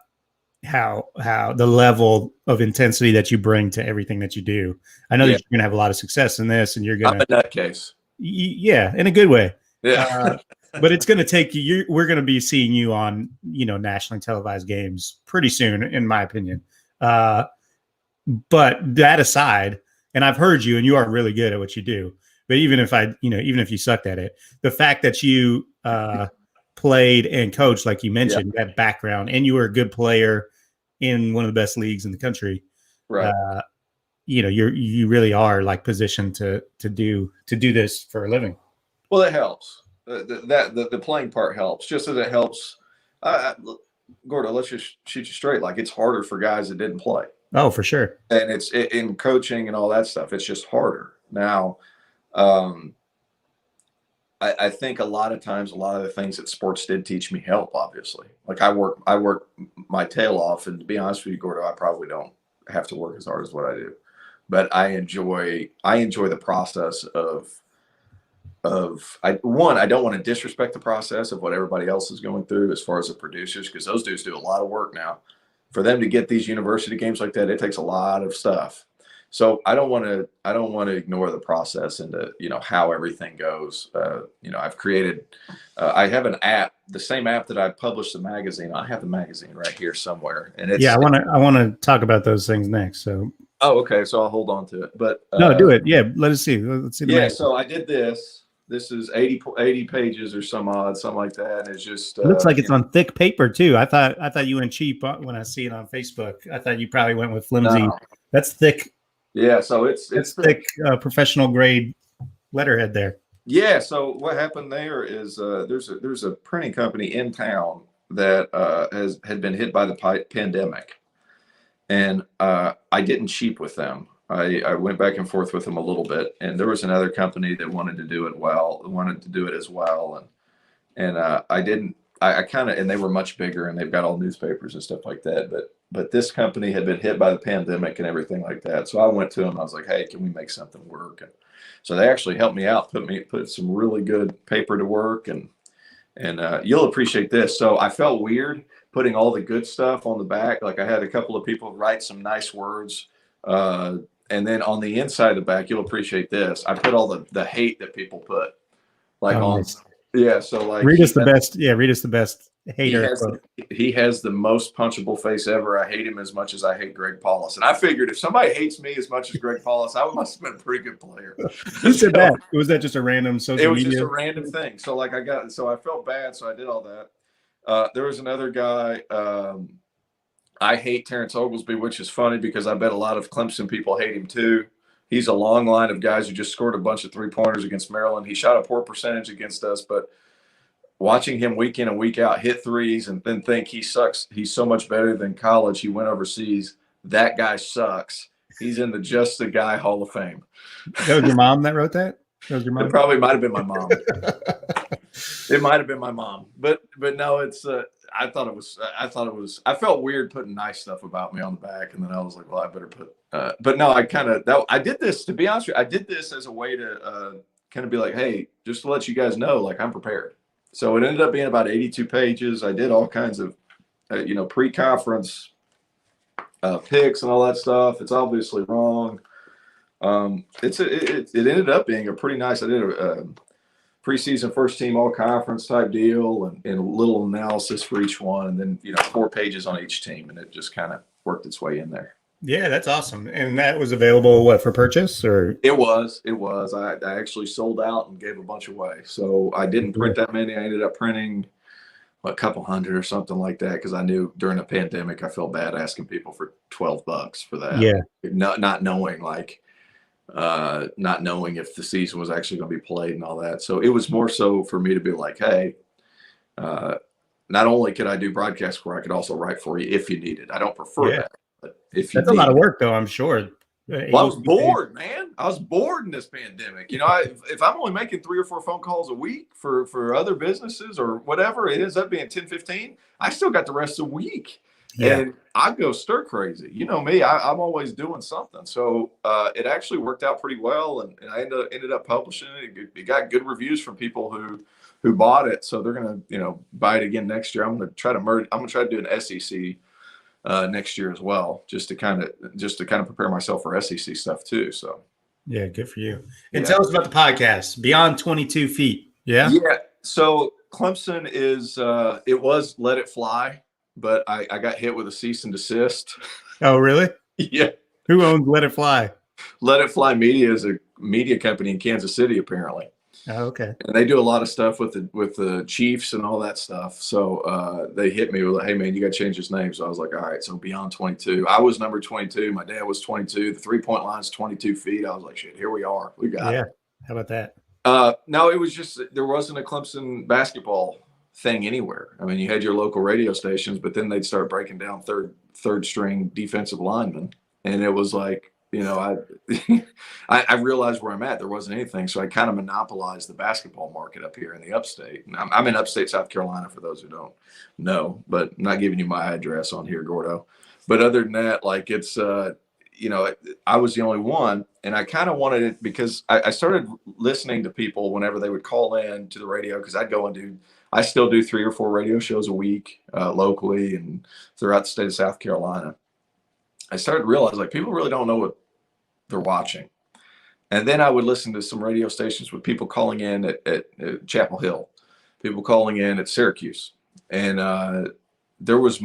the level of intensity that you bring to everything that you do. I know that you're going to have a lot of success in this and you're going to. I'm a nutcase. Yeah, in a good way. Yeah. But it's going to take you. We're going to be seeing you on, you know, nationally televised games pretty soon, in my opinion. But that aside, and I've heard you, and you are really good at what you do. But even if you sucked at it, the fact that you played and coached, like you mentioned, that background, and you were a good player in one of the best leagues in the country, right? You know, you really are like positioned to do this for a living. Well, it helps. The playing part helps, just as it helps. Gordo, let's just shoot you straight. Like it's harder for guys that didn't play. Oh, for sure. And it's in coaching and all that stuff. It's just harder now. Um, I think a lot of times, a lot of the things that sports did teach me help, obviously. Like I work my tail off, and to be honest with you, Gordo, I probably don't have to work as hard as what I do, but I enjoy the process I don't want to disrespect the process of what everybody else is going through as far as the producers, because those dudes do a lot of work now. For them to get these university games like that, it takes a lot of stuff. So I don't want to ignore the process into, how everything goes. I've created, I have an app, the same app that I published the magazine. I have the magazine right here somewhere, and it's I want to talk about those things next. So okay, so I'll hold on to it. But no, do it. Yeah, let's see. Let's see. So I did this. This is 80 pages or something like that. And it's just it looks like it's on thick paper too. I thought you went cheap when I see it on Facebook. I thought you probably went with flimsy. No. That's thick. Yeah, so it's thick, professional grade letterhead there. Yeah. So what happened there is there's a printing company in town that had been hit by the pandemic, and I didn't cheap with them. I went back and forth with them a little bit, and there was another company that wanted to do it as well, and I didn't. I kind of, and they were much bigger, and they've got all newspapers and stuff like that. But this company had been hit by the pandemic and everything like that. So I went to them. I was like, "Hey, can we make something work?" And so they actually helped me out, put some really good paper to work, and you'll appreciate this. So I felt weird putting all the good stuff on the back. Like I had a couple of people write some nice words. And then on the inside of the back, you'll appreciate this. I put all the hate that people put, nice. Yeah. So like, read us the best. Yeah, read us the best hater. He has the most punchable face ever. I hate him as much as I hate Greg Paulus. And I figured if somebody hates me as much as Greg Paulus, I must have been a pretty good player. Who said that? Was that just a random social media? It was just a random thing. So like I felt bad. So I did all that. There was another guy. I hate Terrence Oglesby, which is funny because I bet a lot of Clemson people hate him too. He's a long line of guys who just scored a bunch of 3-pointers against Maryland. He shot a poor percentage against us, but watching him week in and week out hit threes and then think he sucks, he's so much better than college. He went overseas. That guy sucks. He's in the Just the Guy Hall of Fame. That was your mom that wrote that? That was your mom? It probably might have been my mom. It might have been my mom, but no, it's I felt weird putting nice stuff about me on the back, and then I was like, well, I better put. But no, I did this, to be honest with you. I did this as a way to kind of be like, hey, just to let you guys know, like I'm prepared. So it ended up being about 82 pages. I did all kinds of, pre-conference picks and all that stuff. It's obviously wrong. It ended up being a pretty nice. I did a preseason first team all conference type deal and a little analysis for each one, and then 4 pages on each team, and it just kind of worked its way in there. Yeah, that's awesome. And that was available for purchase, or it was. I actually sold out and gave a bunch away. So I didn't print that many. I ended up printing a couple hundred or something like that, because I knew during the pandemic I felt bad asking people for $12 for that. Yeah, not knowing not knowing if the season was actually going to be played and all that. So it was more so for me to be like, hey, not only could I do broadcast work, I could also write for you if you need it. I don't prefer that, but if you that's a lot of work, though, I'm sure. Well, I was bored, man. I was bored in this pandemic. If I'm only making 3 or 4 phone calls a week for other businesses or whatever, it ends up being 10, 15. I still got the rest of the week. Yeah. And I go stir crazy. You know me, I'm always doing something. So it actually worked out pretty well. And I ended up publishing it. It got good reviews from people who bought it. So they're going to, buy it again next year. I'm going to try to do an SEC next year as well, just to kind of prepare myself for SEC stuff too. So yeah, good for you. And tell us about the podcast, Beyond 22 Feet. Yeah. Yeah. So Clemson is it was Let It Fly, but I got hit with a cease and desist. Oh, really? Yeah. Who owns Let It Fly? Let It Fly Media is a media company in Kansas City, apparently. Oh, okay. And they do a lot of stuff with the Chiefs and all that stuff. So they hit me with like, hey, man, you got to change his name. So I was like, all right, so Beyond 22. I was number 22. My dad was 22. The 3-point line is 22 feet. I was like, shit, here we are. We got it. How about that? No, it was just there wasn't a Clemson basketball thing anywhere. I mean, you had your local radio stations, but then they'd start breaking down third string defensive linemen. And it was like, you know, I realized where I'm at. There wasn't anything, so I kind of monopolized the basketball market up here in the upstate. And I'm in upstate South Carolina for those who don't know, but I'm not giving you my address on here, Gordo. But other than that, like it's you know, I was the only one, and I kind of wanted it because I started listening to people whenever they would call in to the radio, because I'd go and I still do 3 or 4 radio shows a week locally and throughout the state of South Carolina. I started to realize like people really don't know what they're watching. And then I would listen to some radio stations with people calling in at Chapel Hill, people calling in at Syracuse. And there was,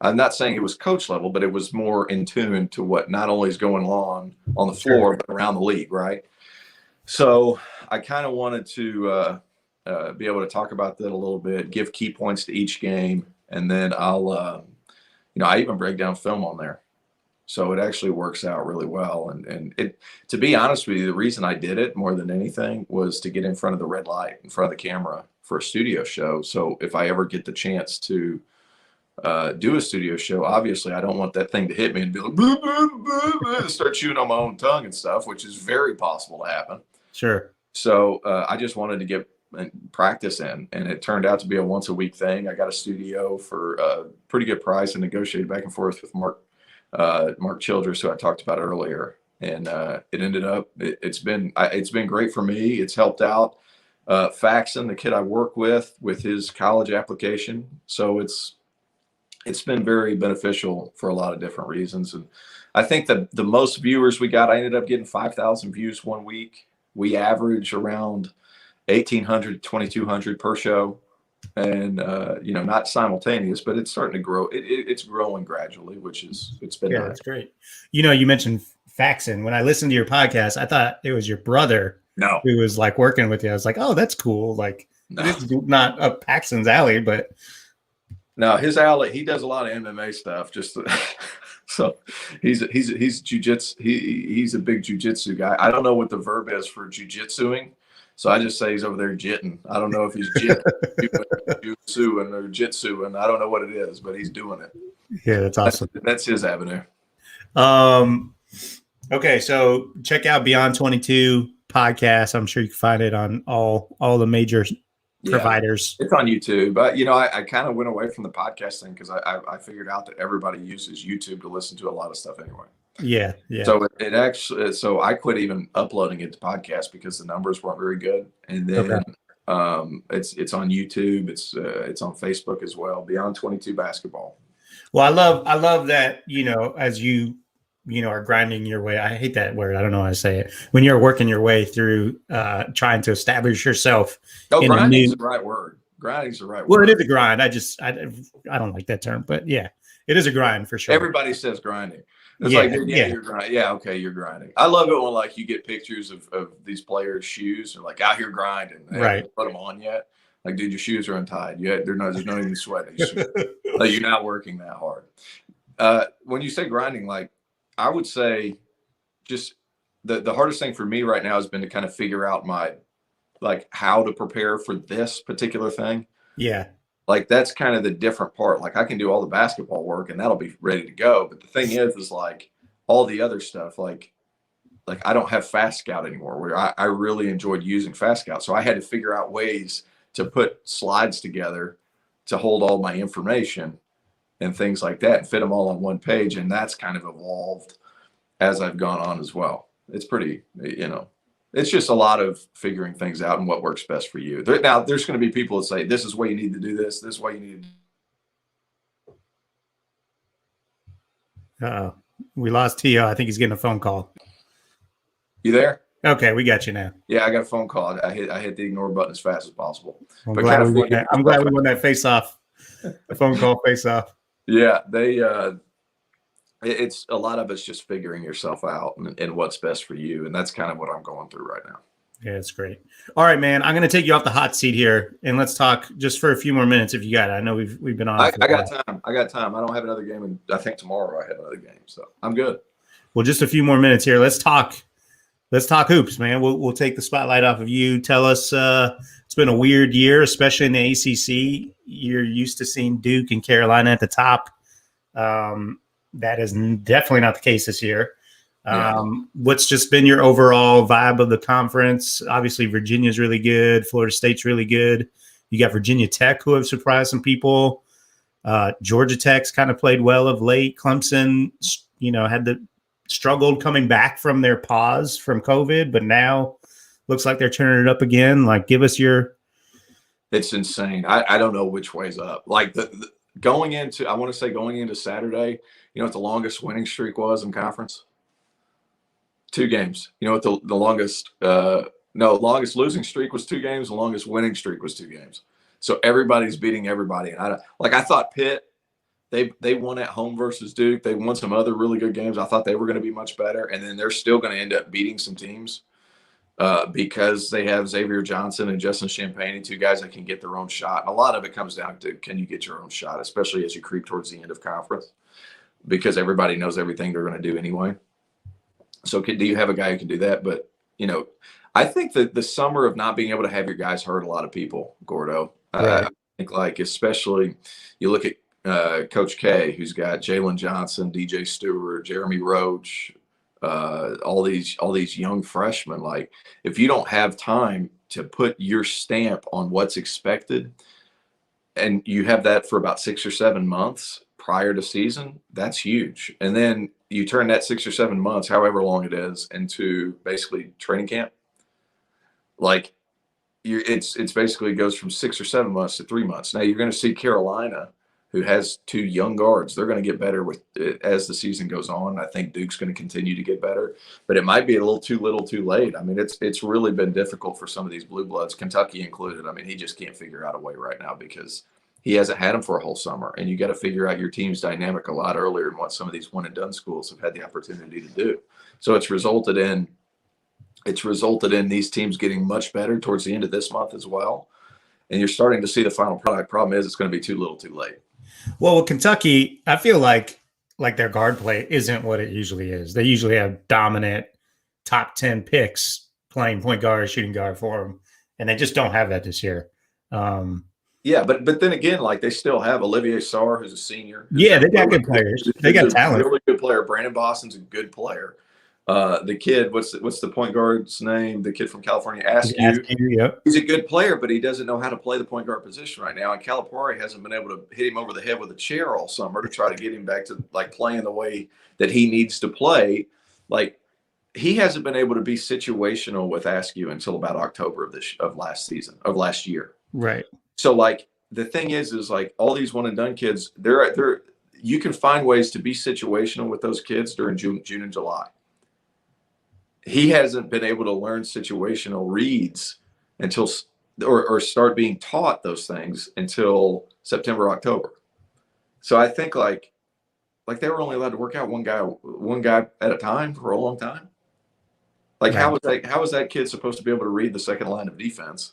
I'm not saying it was coach level, but it was more in tune to what not only is going on the floor, but around the league, right? So I kind of wanted to be able to talk about that a little bit, give key points to each game, and then I'll, you know, I even break down film on there. So it actually works out really well. And it, to be honest with you, the reason I did it more than anything was to get in front of the red light, in front of the camera for a studio show. So if I ever get the chance to do a studio show, obviously I don't want that thing to hit me and be like, blah, blah, blah, blah, and start chewing on my own tongue and stuff, which is very possible to happen. Sure. So I just wanted to get practice in, and it turned out to be a once a week thing. I got a studio for a pretty good price and negotiated back and forth with Mark Childress, who I talked about earlier, and it ended up it's been great for me. It's helped out Faxon, the kid I work with his college application. So it's been very beneficial for a lot of different reasons. And I think that the most viewers we got, I ended up getting 5,000 views one week. We average around 1,800, 2,200 per show. And, you know, not simultaneous, but it's starting to grow. It's growing gradually, it's been nice. That's great. You know, you mentioned Faxon. When I listened to your podcast, I thought it was your brother who was like working with you. I was like, oh, that's cool. Like, it's not up Paxton's alley, but. No, his alley, he does a lot of MMA stuff. So he's jujitsu. He's a big jujitsu guy. I don't know what the verb is for jujitsuing. So I just say he's over there jitting. I don't know if he's jitsuing or jitsuing. I don't know what it is, but he's doing it. Yeah, that's awesome. That's his avenue. Okay, so check out Beyond 22 podcast. I'm sure you can find it on all the major providers. It's on YouTube. But, you know, I kind of went away from the podcast thing because I figured out that everybody uses YouTube to listen to a lot of stuff anyway. Yeah. So it actually, so I quit even uploading it to podcast because the numbers weren't very good. And then it's on YouTube. It's on Facebook as well. Beyond 22 basketball. Well, I love that, you know, as you are grinding your way. I hate that word. I don't know how to say it. When you're working your way through trying to establish yourself. Grinding is the right word. Grinding's the right word. Well, it is a grind. I don't like that term, but yeah, it is a grind for sure. Everybody says grinding. It's you're grinding. Yeah, okay, you're grinding. I love it when like you get pictures of these players' shoes and like out here grinding. They haven't put them on yet. Like, dude, your shoes are untied. There's not even sweating. Like, you're not working that hard. When you say grinding, like I would say, just the hardest thing for me right now has been to kind of figure out how to prepare for this particular thing. Yeah. Like that's kind of the different part. Like I can do all the basketball work and that'll be ready to go. But the thing is like all the other stuff, like I don't have Fast Scout anymore, where I really enjoyed using Fast Scout. So I had to figure out ways to put slides together to hold all my information and things like that and fit them all on one page. And that's kind of evolved as I've gone on as well. It's pretty, you know, it's just a lot of figuring things out and what works best for you. Now, there's going to be people that say, this is why you need to do this. This is why you need to. We lost T.O. I think he's getting a phone call. You there? Okay, we got you now. Yeah, I got a phone call. I hit the ignore button as fast as possible. I'm glad we won that face off. The phone call face off. Yeah, it's a lot of it's just figuring yourself out and what's best for you. And that's kind of what I'm going through right now. Yeah, it's great. All right, man. I'm going to take you off the hot seat here and let's talk just for a few more minutes if you got it. I know we've been on. I got time. I don't have another game. And I think tomorrow I have another game. So I'm good. Well, just a few more minutes here. Let's talk hoops, man. We'll take the spotlight off of you. Tell us, it's been a weird year, especially in the ACC. You're used to seeing Duke and Carolina at the top. That is definitely not the case this year. Yeah. What's just been your overall vibe of the conference? Obviously, Virginia's really good. Florida State's really good. You got Virginia Tech, who have surprised some people. Georgia Tech's kind of played well of late. Clemson, struggled coming back from their pause from COVID, but now looks like they're turning it up again. Like, give us your. It's insane. I don't know which way's up. Like going into Saturday, you know what the longest winning streak was in conference? 2 games. You know what the longest longest losing streak was 2 games. The longest winning streak was 2 games. So everybody's beating everybody. And I thought Pitt, they won at home versus Duke. They won some other really good games. I thought they were going to be much better. And then they're still going to end up beating some teams because they have Xavier Johnson and Justin Champagne, 2 guys that can get their own shot. And a lot of it comes down to, can you get your own shot, especially as you creep towards the end of conference, because everybody knows everything they're going to do anyway. So do you have a guy who can do that? But, I think that the summer of not being able to have your guys hurt a lot of people, Gordo. Right. I think, like, especially you look at Coach K, who's got Jalen Johnson, DJ Stewart, Jeremy Roach, all these young freshmen. Like, if you don't have time to put your stamp on what's expected, and you have that for about 6 or 7 months prior to season, that's huge. And then you turn that 6 or 7 months, however long it is, into basically training camp. Like, it's basically goes from 6 or 7 months to 3 months. Now you're going to see Carolina, who has 2 young guards. They're going to get better with as the season goes on. I think Duke's going to continue to get better, but it might be a little too late. I mean, it's really been difficult for some of these blue bloods, Kentucky included. I mean, he just can't figure out a way right now because he hasn't had them for a whole summer, and you got to figure out your team's dynamic a lot earlier than what some of these one and done schools have had the opportunity to do. So it's resulted in these teams getting much better towards the end of this month as well. And you're starting to see the final product. Problem is, it's going to be too little too late. Well, with Kentucky, I feel like their guard play isn't what it usually is. They usually have dominant top 10 picks playing point guard, shooting guard for them, and they just don't have that this year. Yeah, but then again, like, they still have Olivier Sarr, who's a senior. Yeah, they got good players. They got talent. Really good player. Brandon Boston's a good player. The kid, what's the point guard's name? The kid from California, Askew. Yep. He's a good player, but he doesn't know how to play the point guard position right now. And Calipari hasn't been able to hit him over the head with a chair all summer to try to get him back to, like, playing the way that he needs to play. Like, he hasn't been able to be situational with Askew until about October of last year. Right. So, like, the thing is like, all these one and done kids, you can find ways to be situational with those kids during June and July. He hasn't been able to learn situational reads until or start being taught those things until September, October. So I think like they were only allowed to work out one guy at a time for a long time. Like, right. How is that kid supposed to be able to read the second line of defense?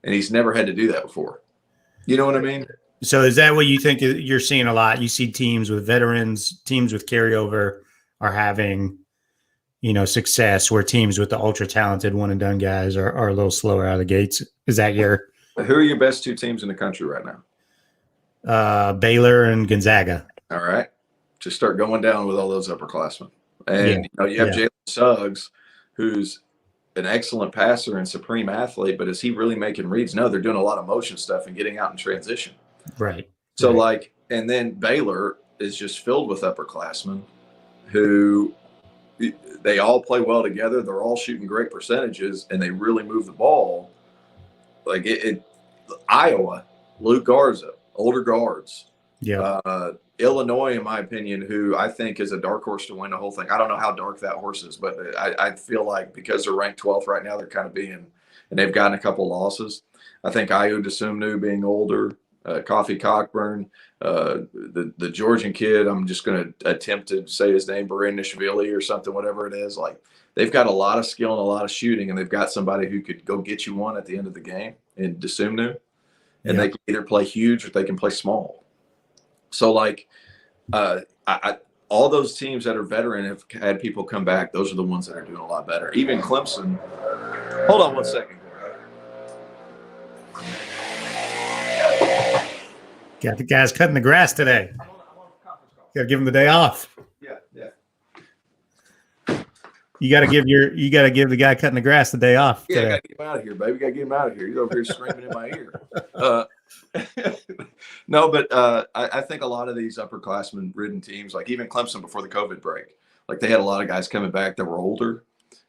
And he's never had to do that before. You know what I mean? So is that what you think you're seeing a lot? You see teams with veterans, teams with carryover are having, success, where teams with the ultra talented one and done guys are a little slower out of the gates. Is that your? Who are your best 2 teams in the country right now? Baylor and Gonzaga. All right. Just start going down with all those upperclassmen. And you have Jalen Suggs, who's an excellent passer and supreme athlete, but is he really making reads? No, they're doing a lot of motion stuff and getting out in transition. Right. So right. And then Baylor is just filled with upperclassmen who they all play well together. They're all shooting great percentages and they really move the ball. Like Iowa, Luke Garza, older guards. Yeah. Illinois, in my opinion, who I think is a dark horse to win the whole thing. I don't know how dark that horse is, but I feel like because they're ranked 12th right now, they're kind of being, and they've gotten a couple losses. I think Ayo Dosunmu being older, Coffee Cockburn, the Georgian kid, I'm just going to attempt to say his name, Baranishvili or something, whatever it is. Like, they've got a lot of skill and a lot of shooting, and they've got somebody who could go get you one at the end of the game in Dosunmu, and they can either play huge or they can play small. So, like, all those teams that are veteran have had people come back. Those are the ones that are doing a lot better. Even Clemson. Hold on one second. Got the guys cutting the grass today. I'm on a conference call. Gotta give him the day off. Yeah. You gotta give the guy cutting the grass the day off. Yeah, I gotta get him out of here, baby. Gotta get him out of here. He's over here screaming in my ear. No, but I think a lot of these upperclassmen-ridden teams, like even Clemson before the COVID break, like they had a lot of guys coming back that were older,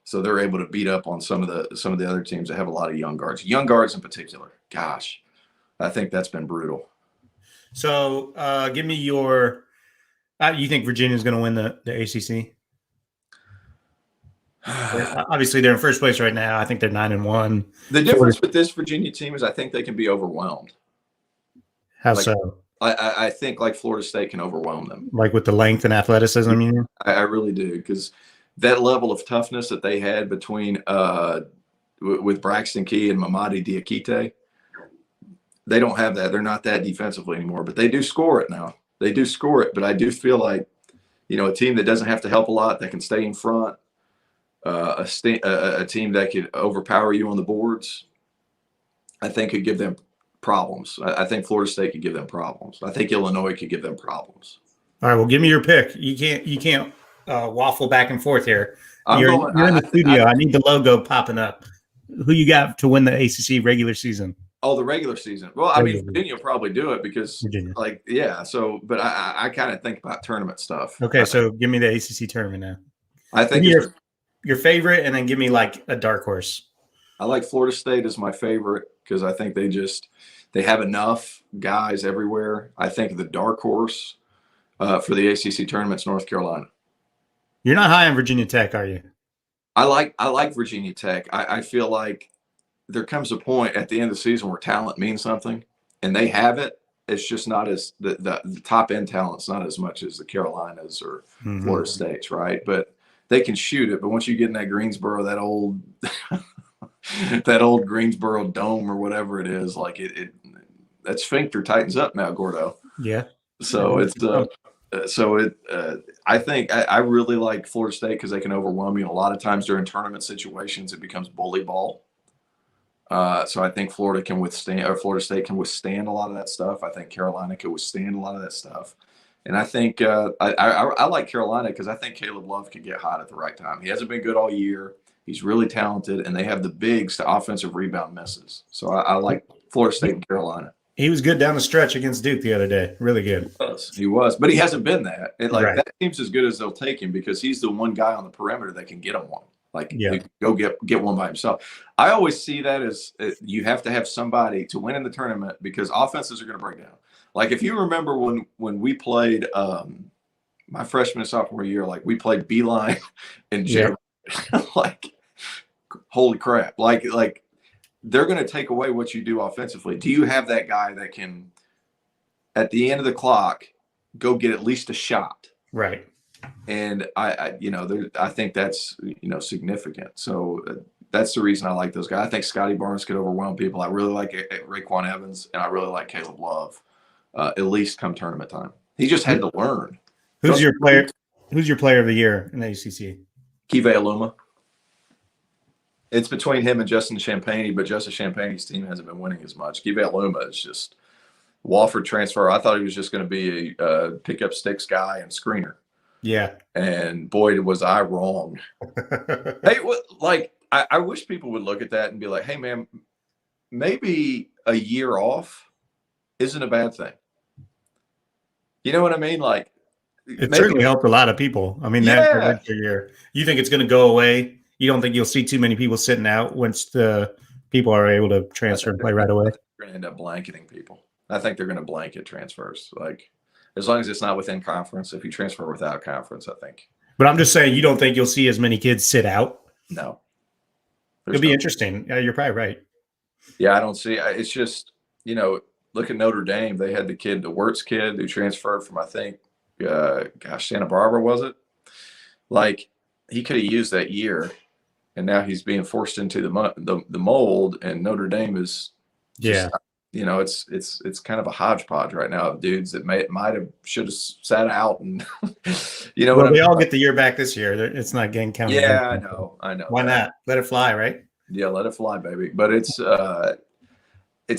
so they're able to beat up on some of the other teams that have a lot of young guards in particular. Gosh, I think that's been brutal. So, give me your. You think Virginia's going to win the ACC? Obviously, they're in first place right now. I think they're 9-1. The difference with this Virginia team is I think they can be overwhelmed. How so? I think like Florida State can overwhelm them. Like with the length and athleticism, you mean? I really do, because that level of toughness that they had between with Braxton Key and Mamadi Diakite, they don't have that. They're not that defensively anymore, but they do score it now. They do score it, but I do feel like, a team that doesn't have to help a lot, that can stay in front, a team that could overpower you on the boards, I think could give them problems. I think Florida State could give them problems. I think Illinois could give them problems. All right, well, give me your pick. You can't waffle back and forth here. You're in the studio. I need the logo popping up. Who you got to win the ACC regular season? Oh, the regular season. Well, I mean, Virginia will probably do it because, So, but I kind of think about tournament stuff. Okay, so give me the ACC tournament now. I think your favorite, and then give me like a dark horse. I like Florida State as my favorite because I think they have enough guys everywhere. I think the dark horse for the ACC tournament's North Carolina. You're not high on Virginia Tech, are you? I like Virginia Tech. I feel like there comes a point at the end of the season where talent means something, and they have it. It's just not as the top end talent's not as much as the Carolinas or Florida State's, right? But they can shoot it. But once you get in that Greensboro, that old Greensboro dome or whatever it is, like that sphincter tightens up now, Gordo. Yeah. So I think I really like Florida State because they can overwhelm you. A lot of times during tournament situations, it becomes bully ball. So I think Florida State can withstand a lot of that stuff. I think Carolina can withstand a lot of that stuff. And I think I like Carolina because I think Caleb Love could get hot at the right time. He hasn't been good all year. He's really talented, and they have the bigs to offensive rebound misses. So I like Florida State and Carolina. He was good down the stretch against Duke the other day. Really good. He was, but he hasn't been that. That team's as good as they'll take him because he's the one guy on the perimeter that can get him one. Go get one by himself. I always see that as you have to have somebody to win in the tournament because offenses are going to break down. Like if you remember when we played my freshman and sophomore year, like we played Beeline and Jerry, like holy crap, like they're going to take away what you do offensively. Do you have that guy that can, at the end of the clock, go get at least a shot? Right. And I think that's significant. So that's the reason I like those guys. I think Scotty Barnes could overwhelm people. I really like Raekwon Evans, and I really like Caleb Love. At least come tournament time, he just had to learn. Who's your player of the year in the ACC? Kive Aluma. It's between him and Justin Champagne, but Justin Champagne's team hasn't been winning as much. Kive Aluma is just Wofford transfer. I thought he was just going to be a pick up sticks guy and screener. Yeah. And boy, was I wrong. Hey, I wish people would look at that and be like, hey, man, maybe a year off isn't a bad thing. You know what I mean? Like, it certainly helped a lot of people. I mean, that year. You think it's going to go away? You don't think you'll see too many people sitting out once the people are able to transfer and play right away? They're going to end up blanketing people. I think they're going to blanket transfers. Like, as long as it's not within conference. If you transfer without conference, I think. But I'm just saying, you don't think you'll see as many kids sit out? No. It'll be interesting. You're probably right. Yeah, I don't see. It's just, look at Notre Dame. They had the Wirtz kid who transferred from, I think, Santa Barbara, was it? Like, he could have used that year, and now he's being forced into the mold, and Notre Dame is just, it's kind of a hodgepodge right now of dudes that should have sat out, and well, they all get the year back this year. It's not getting counted. Yeah, I know. Why not? Let it fly, right? Yeah, let it fly, baby. But it's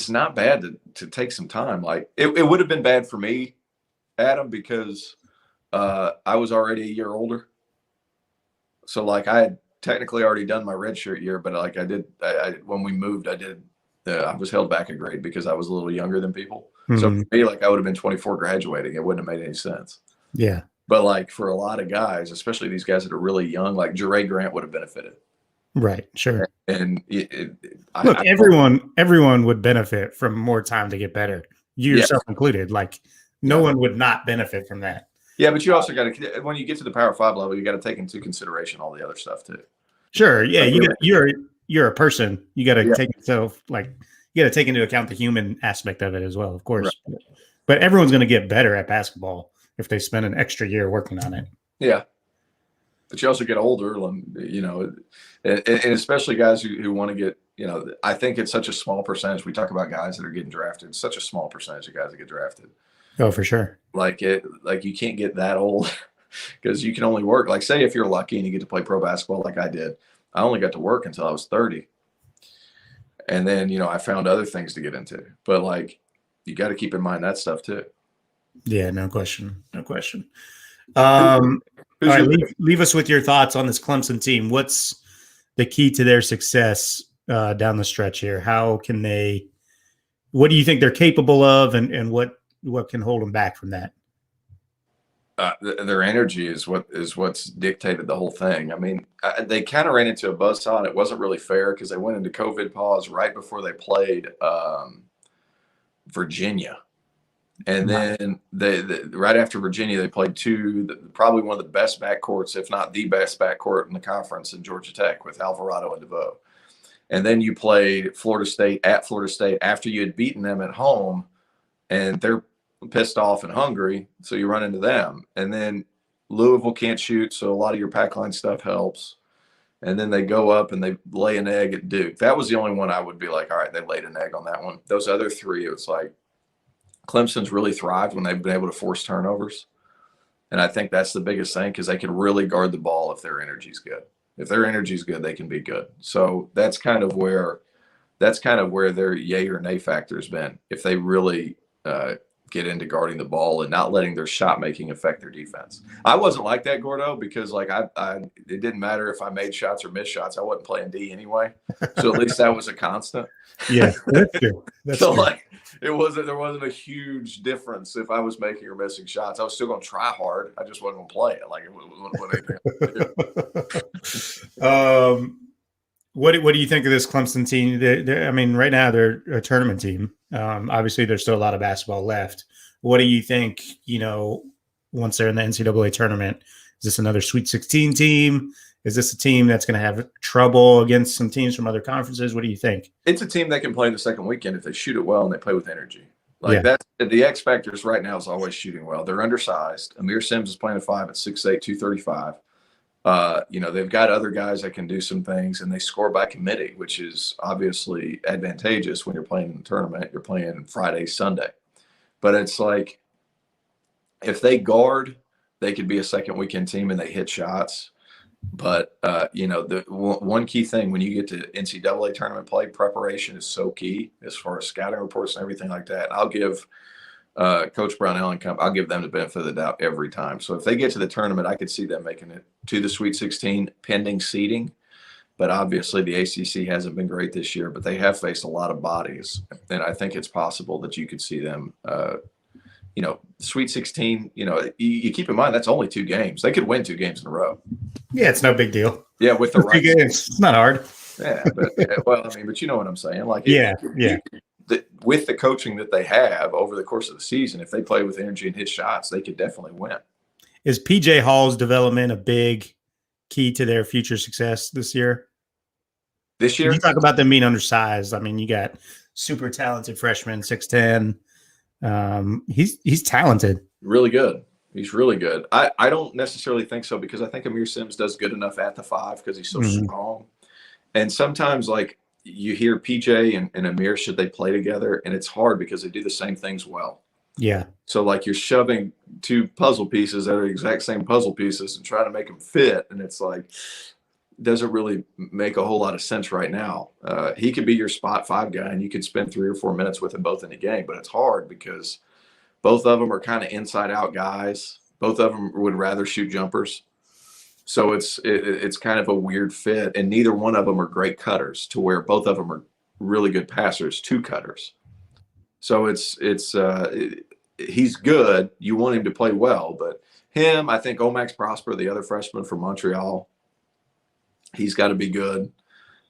not bad to take some time. Like it would have been bad for me, Adam, because I was already a year older. So like I had technically already done my redshirt year, but like I when we moved, I was held back a grade because I was a little younger than people. So for me, like I would have been 24 graduating. It wouldn't have made any sense. Yeah. But like for a lot of guys, especially these guys that are really young, like Jure Grant would have benefited. Right. Sure. And look, everyone would benefit from more time to get better. You yourself included. Like no one would not benefit from that. Yeah, but you also got to, when you get to the Power 5 level, you got to take into consideration all the other stuff too. Sure. Yeah. You're a person. You got to take yourself, like, you got to take into account the human aspect of it as well, of course. Right. But everyone's going to get better at basketball if they spend an extra year working on it. Yeah. But you also get older, you know, and especially guys who want to get, you know, I think it's such a small percentage. We talk about guys that are getting drafted. It's such a small percentage of guys that get drafted. Oh, for sure. Like you can't get that old because you can only work. Like, say if you're lucky and you get to play pro basketball like I did, I only got to work until I was 30. And then, you know, I found other things to get into. But like, you got to keep in mind that stuff too. Yeah, no question. No question. All right, leave us with your thoughts on this Clemson team. What's the key to their success down the stretch here? How can they? What do you think they're capable of, and what can hold them back from that? Their energy is what's dictated the whole thing. I mean, they kind of ran into a buzzsaw, and it wasn't really fair because they went into COVID pause right before they played Virginia. And then right after Virginia, they played probably one of the best backcourts, if not the best backcourt in the conference in Georgia Tech with Alvarado and DeVoe. And then you played Florida State at Florida State after you had beaten them at home, and they're pissed off and hungry, so you run into them. And then Louisville can't shoot, so a lot of your pack line stuff helps. And then they go up and they lay an egg at Duke. That was the only one I would be like, all right, they laid an egg on that one. Those other three, it was like, Clemson's really thrived when they've been able to force turnovers. And I think that's the biggest thing because they can really guard the ball if their energy's good. If their energy's good, they can be good. So that's kind of where their yay or nay factor has been. If they really get into guarding the ball and not letting their shot making affect their defense. I wasn't like that, Gordo, because like it didn't matter if I made shots or missed shots. I wasn't playing D anyway. So at least that was a constant. Yeah, that's true. So like there wasn't a huge difference if I was making or missing shots. I was still going to try hard. I just wasn't going to play it. Like it wasn't What do you think of this Clemson team? I mean, right now they're a tournament team. Obviously, there's still a lot of basketball left. What do you think, you know, once they're in the NCAA tournament? Is this another Sweet 16 team? Is this a team that's going to have trouble against some teams from other conferences? What do you think? It's a team that can play in the second weekend if they shoot it well and they play with energy. Like that's the X factors right now is always shooting well. They're undersized. Amir Sims is playing a 5 at 6'8", 235. You know, they've got other guys that can do some things, and they score by committee, which is obviously advantageous when you're playing in the tournament. You're playing Friday, Sunday. But it's like if they guard, they could be a second weekend team and they hit shots. But, you know, the one key thing when you get to NCAA tournament play, preparation is so key as far as scouting reports and everything like that. And I'll give Coach Brownell and I'll give them the benefit of the doubt every time. So if they get to the tournament, I could see them making it to the Sweet 16 pending seeding. But obviously the ACC hasn't been great this year, but they have faced a lot of bodies. And I think it's possible that you could see them, you know, Sweet 16, you know, you keep in mind that's only 2 games. They could win 2 games in a row. Yeah, it's no big deal. Yeah, with the right 2 games. It's not hard. Yeah, but well, I mean, but you know what I'm saying? Like, with the coaching that they have over the course of the season, if they play with energy and hit shots, they could definitely win. Is PJ Hall's development a big key to their future success this year? This year? You talk about them being undersized. I mean, you got super talented freshman, 6'10". He's talented. Really good. He's really good. I don't necessarily think so because I think Amir Sims does good enough at the 5 because he's so strong. And sometimes, like, you hear PJ and Amir, should they play together? And it's hard because they do the same things well. Yeah. So, like, you're shoving 2 puzzle pieces that are the exact same puzzle pieces and trying to make them fit. And it's like, doesn't really make a whole lot of sense right now. He could be your spot 5 guy and you could spend 3 or 4 minutes with them both in a game, but it's hard because both of them are kind of inside out guys. Both of them would rather shoot jumpers. So it's kind of a weird fit, and neither one of them are great cutters to where both of them are really good passers to cutters. So he's good. You want him to play well, but him, I think Omax Prosper, the other freshman from Montreal, he's got to be good,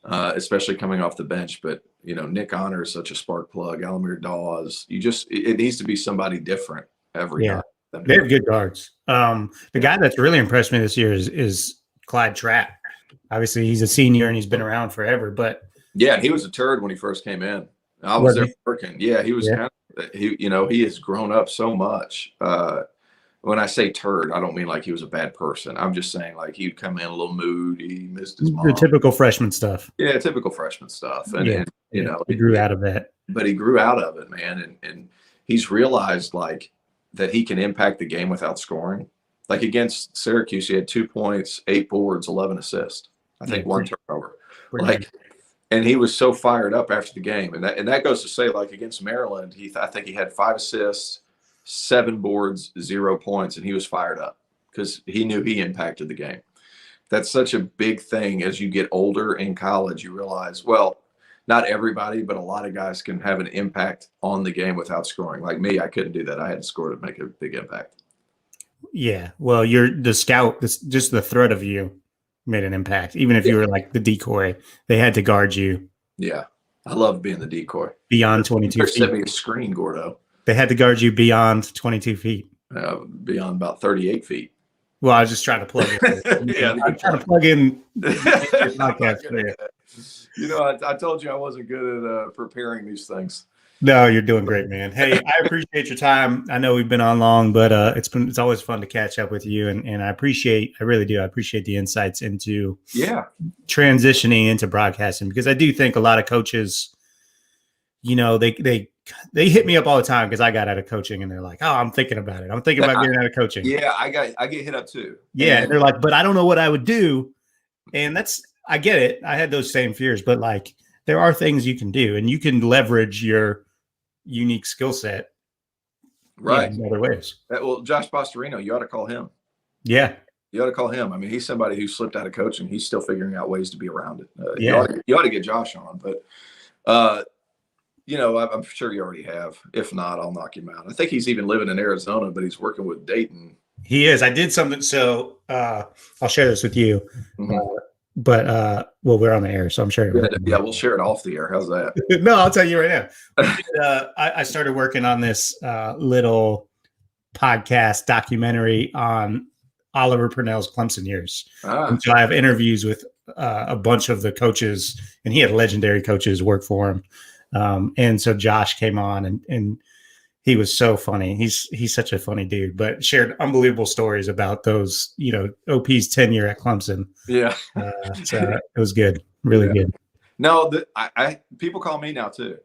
especially coming off the bench. But Nick Honor is such a spark plug. Alamir Dawes, it needs to be somebody different every night. They have good guards. The guy that's really impressed me this year is Clyde Trapp. Obviously, he's a senior and he's been around forever. But yeah, he was a turd when he first came in. I was there working. Yeah, he was kind of he has grown up so much. When I say turd, I don't mean like he was a bad person. I'm just saying like he'd come in a little moody, missed his mom. The typical freshman stuff. Yeah, typical freshman stuff. And he grew out of that. But he grew out of it, man, and he's realized like that he can impact the game without scoring. Like against Syracuse, he had 2 points, 8 boards, 11 assists. I think 1 turnover. And he was so fired up after the game. And that goes to say, like against Maryland, I think he had 5 assists, 7 boards, 0 points, and he was fired up because he knew he impacted the game. That's such a big thing as you get older in college. You realize, well, not everybody, but a lot of guys can have an impact on the game without scoring. Like me, I couldn't do that. I had to score to make a big impact. Yeah. Well, you're the scout. Just the threat of you made an impact. Even if you were like the decoy, they had to guard you. Yeah. I love being the decoy. Beyond 22 feet. Send me a screen, Gordo. They had to guard you beyond 22 feet. Beyond about 38 feet. Well, I was just trying to plug in. Yeah, I'm trying to plug in. I told you I wasn't good at preparing these things. No, you're doing great, man. Hey, I appreciate your time. I know we've been on long, but it's always fun to catch up with you, and I really do. I appreciate the insights into transitioning into broadcasting, because I do think a lot of coaches, they hit me up all the time because I got out of coaching, and they're like, "Oh, I'm thinking about it. I'm thinking about getting out of coaching." Yeah, I get hit up too. Yeah, and they're like, "But I don't know what I would do," and I get it. I had those same fears, but like there are things you can do, and you can leverage your unique skill set, right, in other ways. Well, Josh Bostorino, you ought to call him. Yeah, you ought to call him. I mean, he's somebody who slipped out of coaching. He's still figuring out ways to be around it. You ought to get Josh on, but I'm sure you already have. If not, I'll knock him out. I think he's even living in Arizona, but he's working with Dayton. He is. I did something. So I'll share this with you. Mm-hmm. But we're on the air, so I'm sure. Yeah, we'll share it off the air. How's that? No, I'll tell you right now. I started working on this little podcast documentary on Oliver Purnell's Clemson years. And so I have interviews with a bunch of the coaches, and he had legendary coaches work for him. And so Josh came on, and he was so funny. He's such a funny dude, but shared unbelievable stories about those, OP's tenure at Clemson. Yeah. So it was good. Really good. No, people call me now too.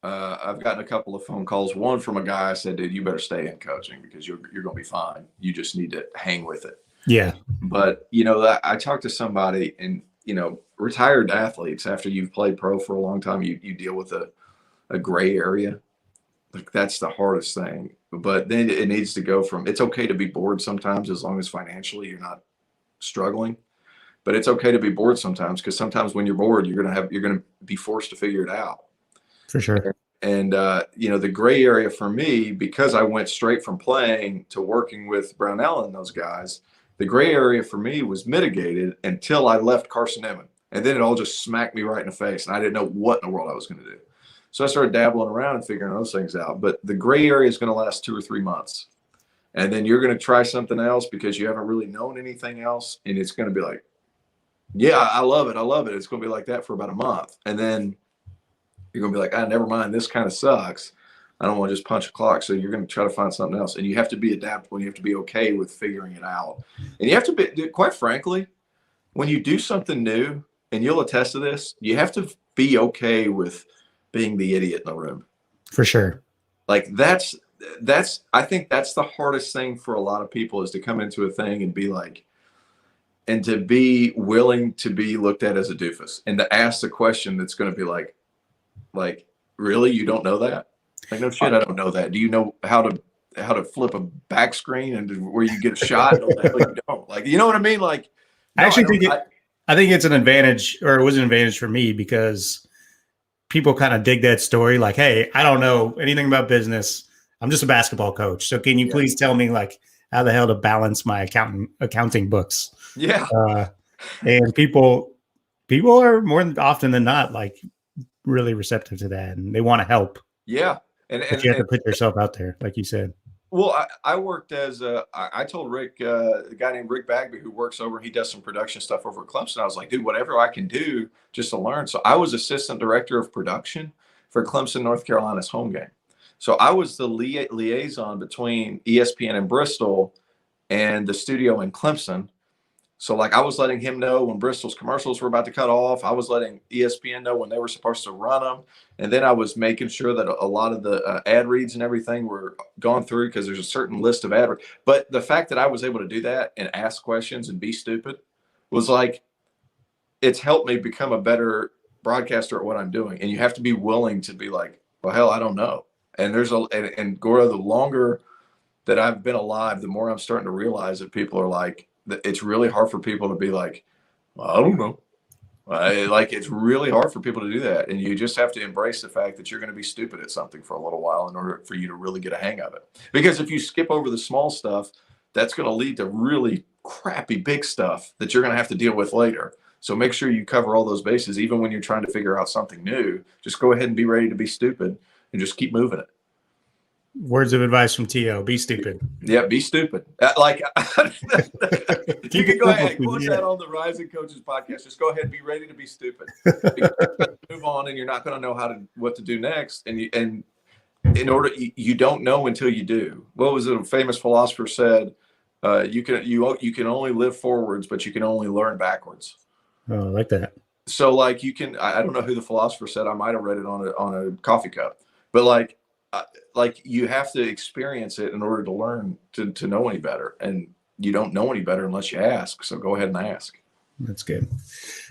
I've gotten a couple of phone calls. One from a guy I said, dude, you better stay in coaching because you're going to be fine. You just need to hang with it. Yeah. But, I talked to somebody, and, retired athletes, after you've played pro for a long time, you deal with a gray area. Like that's the hardest thing. But then it needs to go from, it's okay to be bored sometimes as long as financially you're not struggling. But it's okay to be bored sometimes, because sometimes when you're bored, you're going to be forced to figure it out. For sure. And, the gray area for me, because I went straight from playing to working with Brownell and those guys, the gray area for me was mitigated until I left Carson Emmett. And then it all just smacked me right in the face. And I didn't know what in the world I was going to do. So I started dabbling around and figuring those things out. But the gray area is going to last 2 or 3 months. And then you're going to try something else because you haven't really known anything else. And it's going to be like, yeah, I love it. I love it. It's going to be like that for about a month. And then you're going to be like, never mind. This kind of sucks. I don't want to just punch a clock. So you're going to try to find something else. And you have to be adaptable. You have to be okay with figuring it out. And you have to be, quite frankly, when you do something new, and you'll attest to this, you have to be okay with being the idiot in the room. For sure. Like I think that's the hardest thing for a lot of people, is to come into a thing and be like, and to be willing to be looked at as a doofus, and to ask the question that's going to be like, really, you don't know that? Like, no shit, I don't know that. Do you know how how to flip a back screen and where you get a shot. You don't. Like, you know what I mean? Like, no, I actually I think it's an advantage, or it was an advantage for me, because people kind of dig that story. Like, hey, I don't know anything about business. I'm just a basketball coach. So can you please tell me, like, how the hell to balance my accounting books? Yeah. And people are more often than not, like, really receptive to that, and they want to help. Yeah. But you have to put yourself out there, like you said. Well, I worked as I told Rick, a guy named Rick Bagby, who works over, he does some production stuff over at Clemson. I was like, dude, whatever I can do just to learn. So I was assistant director of production for Clemson, North Carolina's home game. So I was the liaison between ESPN in Bristol and the studio in Clemson. So, like, I was letting him know when Bristol's commercials were about to cut off. I was letting ESPN know when they were supposed to run them. And then I was making sure that a lot of the ad reads and everything were gone through, because there's a certain list of ad reads. But the fact that I was able to do that and ask questions and be stupid was like, it's helped me become a better broadcaster at what I'm doing. And you have to be willing to be like, well, hell, I don't know. And and Gora, the longer that I've been alive, the more I'm starting to realize that people are like, it's really hard for people to be like, well, I don't know. Like, it's really hard for people to do that. And you just have to embrace the fact that you're going to be stupid at something for a little while in order for you to really get a hang of it. Because if you skip over the small stuff, that's going to lead to really crappy big stuff that you're going to have to deal with later. So make sure you cover all those bases. Even when you're trying to figure out something new, just go ahead and be ready to be stupid and just keep moving it. Words of advice from T.O. Be stupid. Yeah, be stupid. Like, you can go ahead and put that on the Rising Coaches podcast. Just go ahead and be ready to be stupid. Move on, and you're not going to know what to do next. And in order, you don't know until you do. What was it? A famous philosopher said, you can only live forwards, but you can only learn backwards. Oh, I like that. So, like, you can. I don't know who the philosopher said. I might have read it on a coffee cup, but like you have to experience it in order to learn to know any better. And you don't know any better unless you ask. So go ahead and ask. That's good.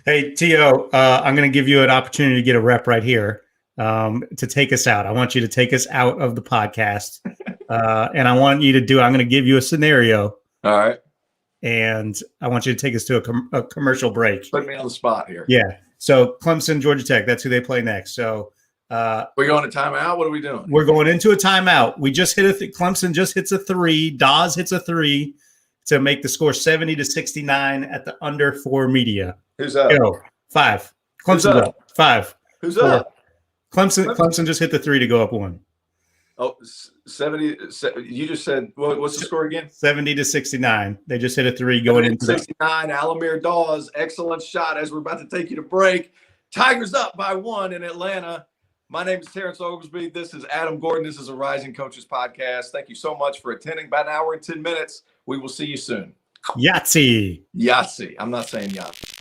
Hey, T.O., I'm going to give you an opportunity to get a rep right here to take us out. I want you to take us out of the podcast. And I want you to I'm going to give you a scenario. All right. And I want you to take us to a commercial break. Put me on the spot here. Yeah. So Clemson, Georgia Tech, that's who they play next. So we're going to timeout. What are we doing? We're going into a timeout. We just hit Clemson just hits a 3. Dawes hits a 3 to make the score 70-69 at the under 4 media. Who's up? 5. Clemson up? 5. Who's 4. up? Clemson just hit the 3 to go up 1. Oh, 70. You just said, what's the score again? 70-69. They just hit a 3 going into 69. Alamir Dawes, excellent shot as we're about to take you to break. Tigers up by 1 in Atlanta. My name is Terrence Oglesby. This is Adam Gordon. This is a Rising Coaches podcast. Thank you so much for attending. About an hour and 10 minutes. We will see you soon. Yahtzee. Yahtzee. I'm not saying Yahtzee.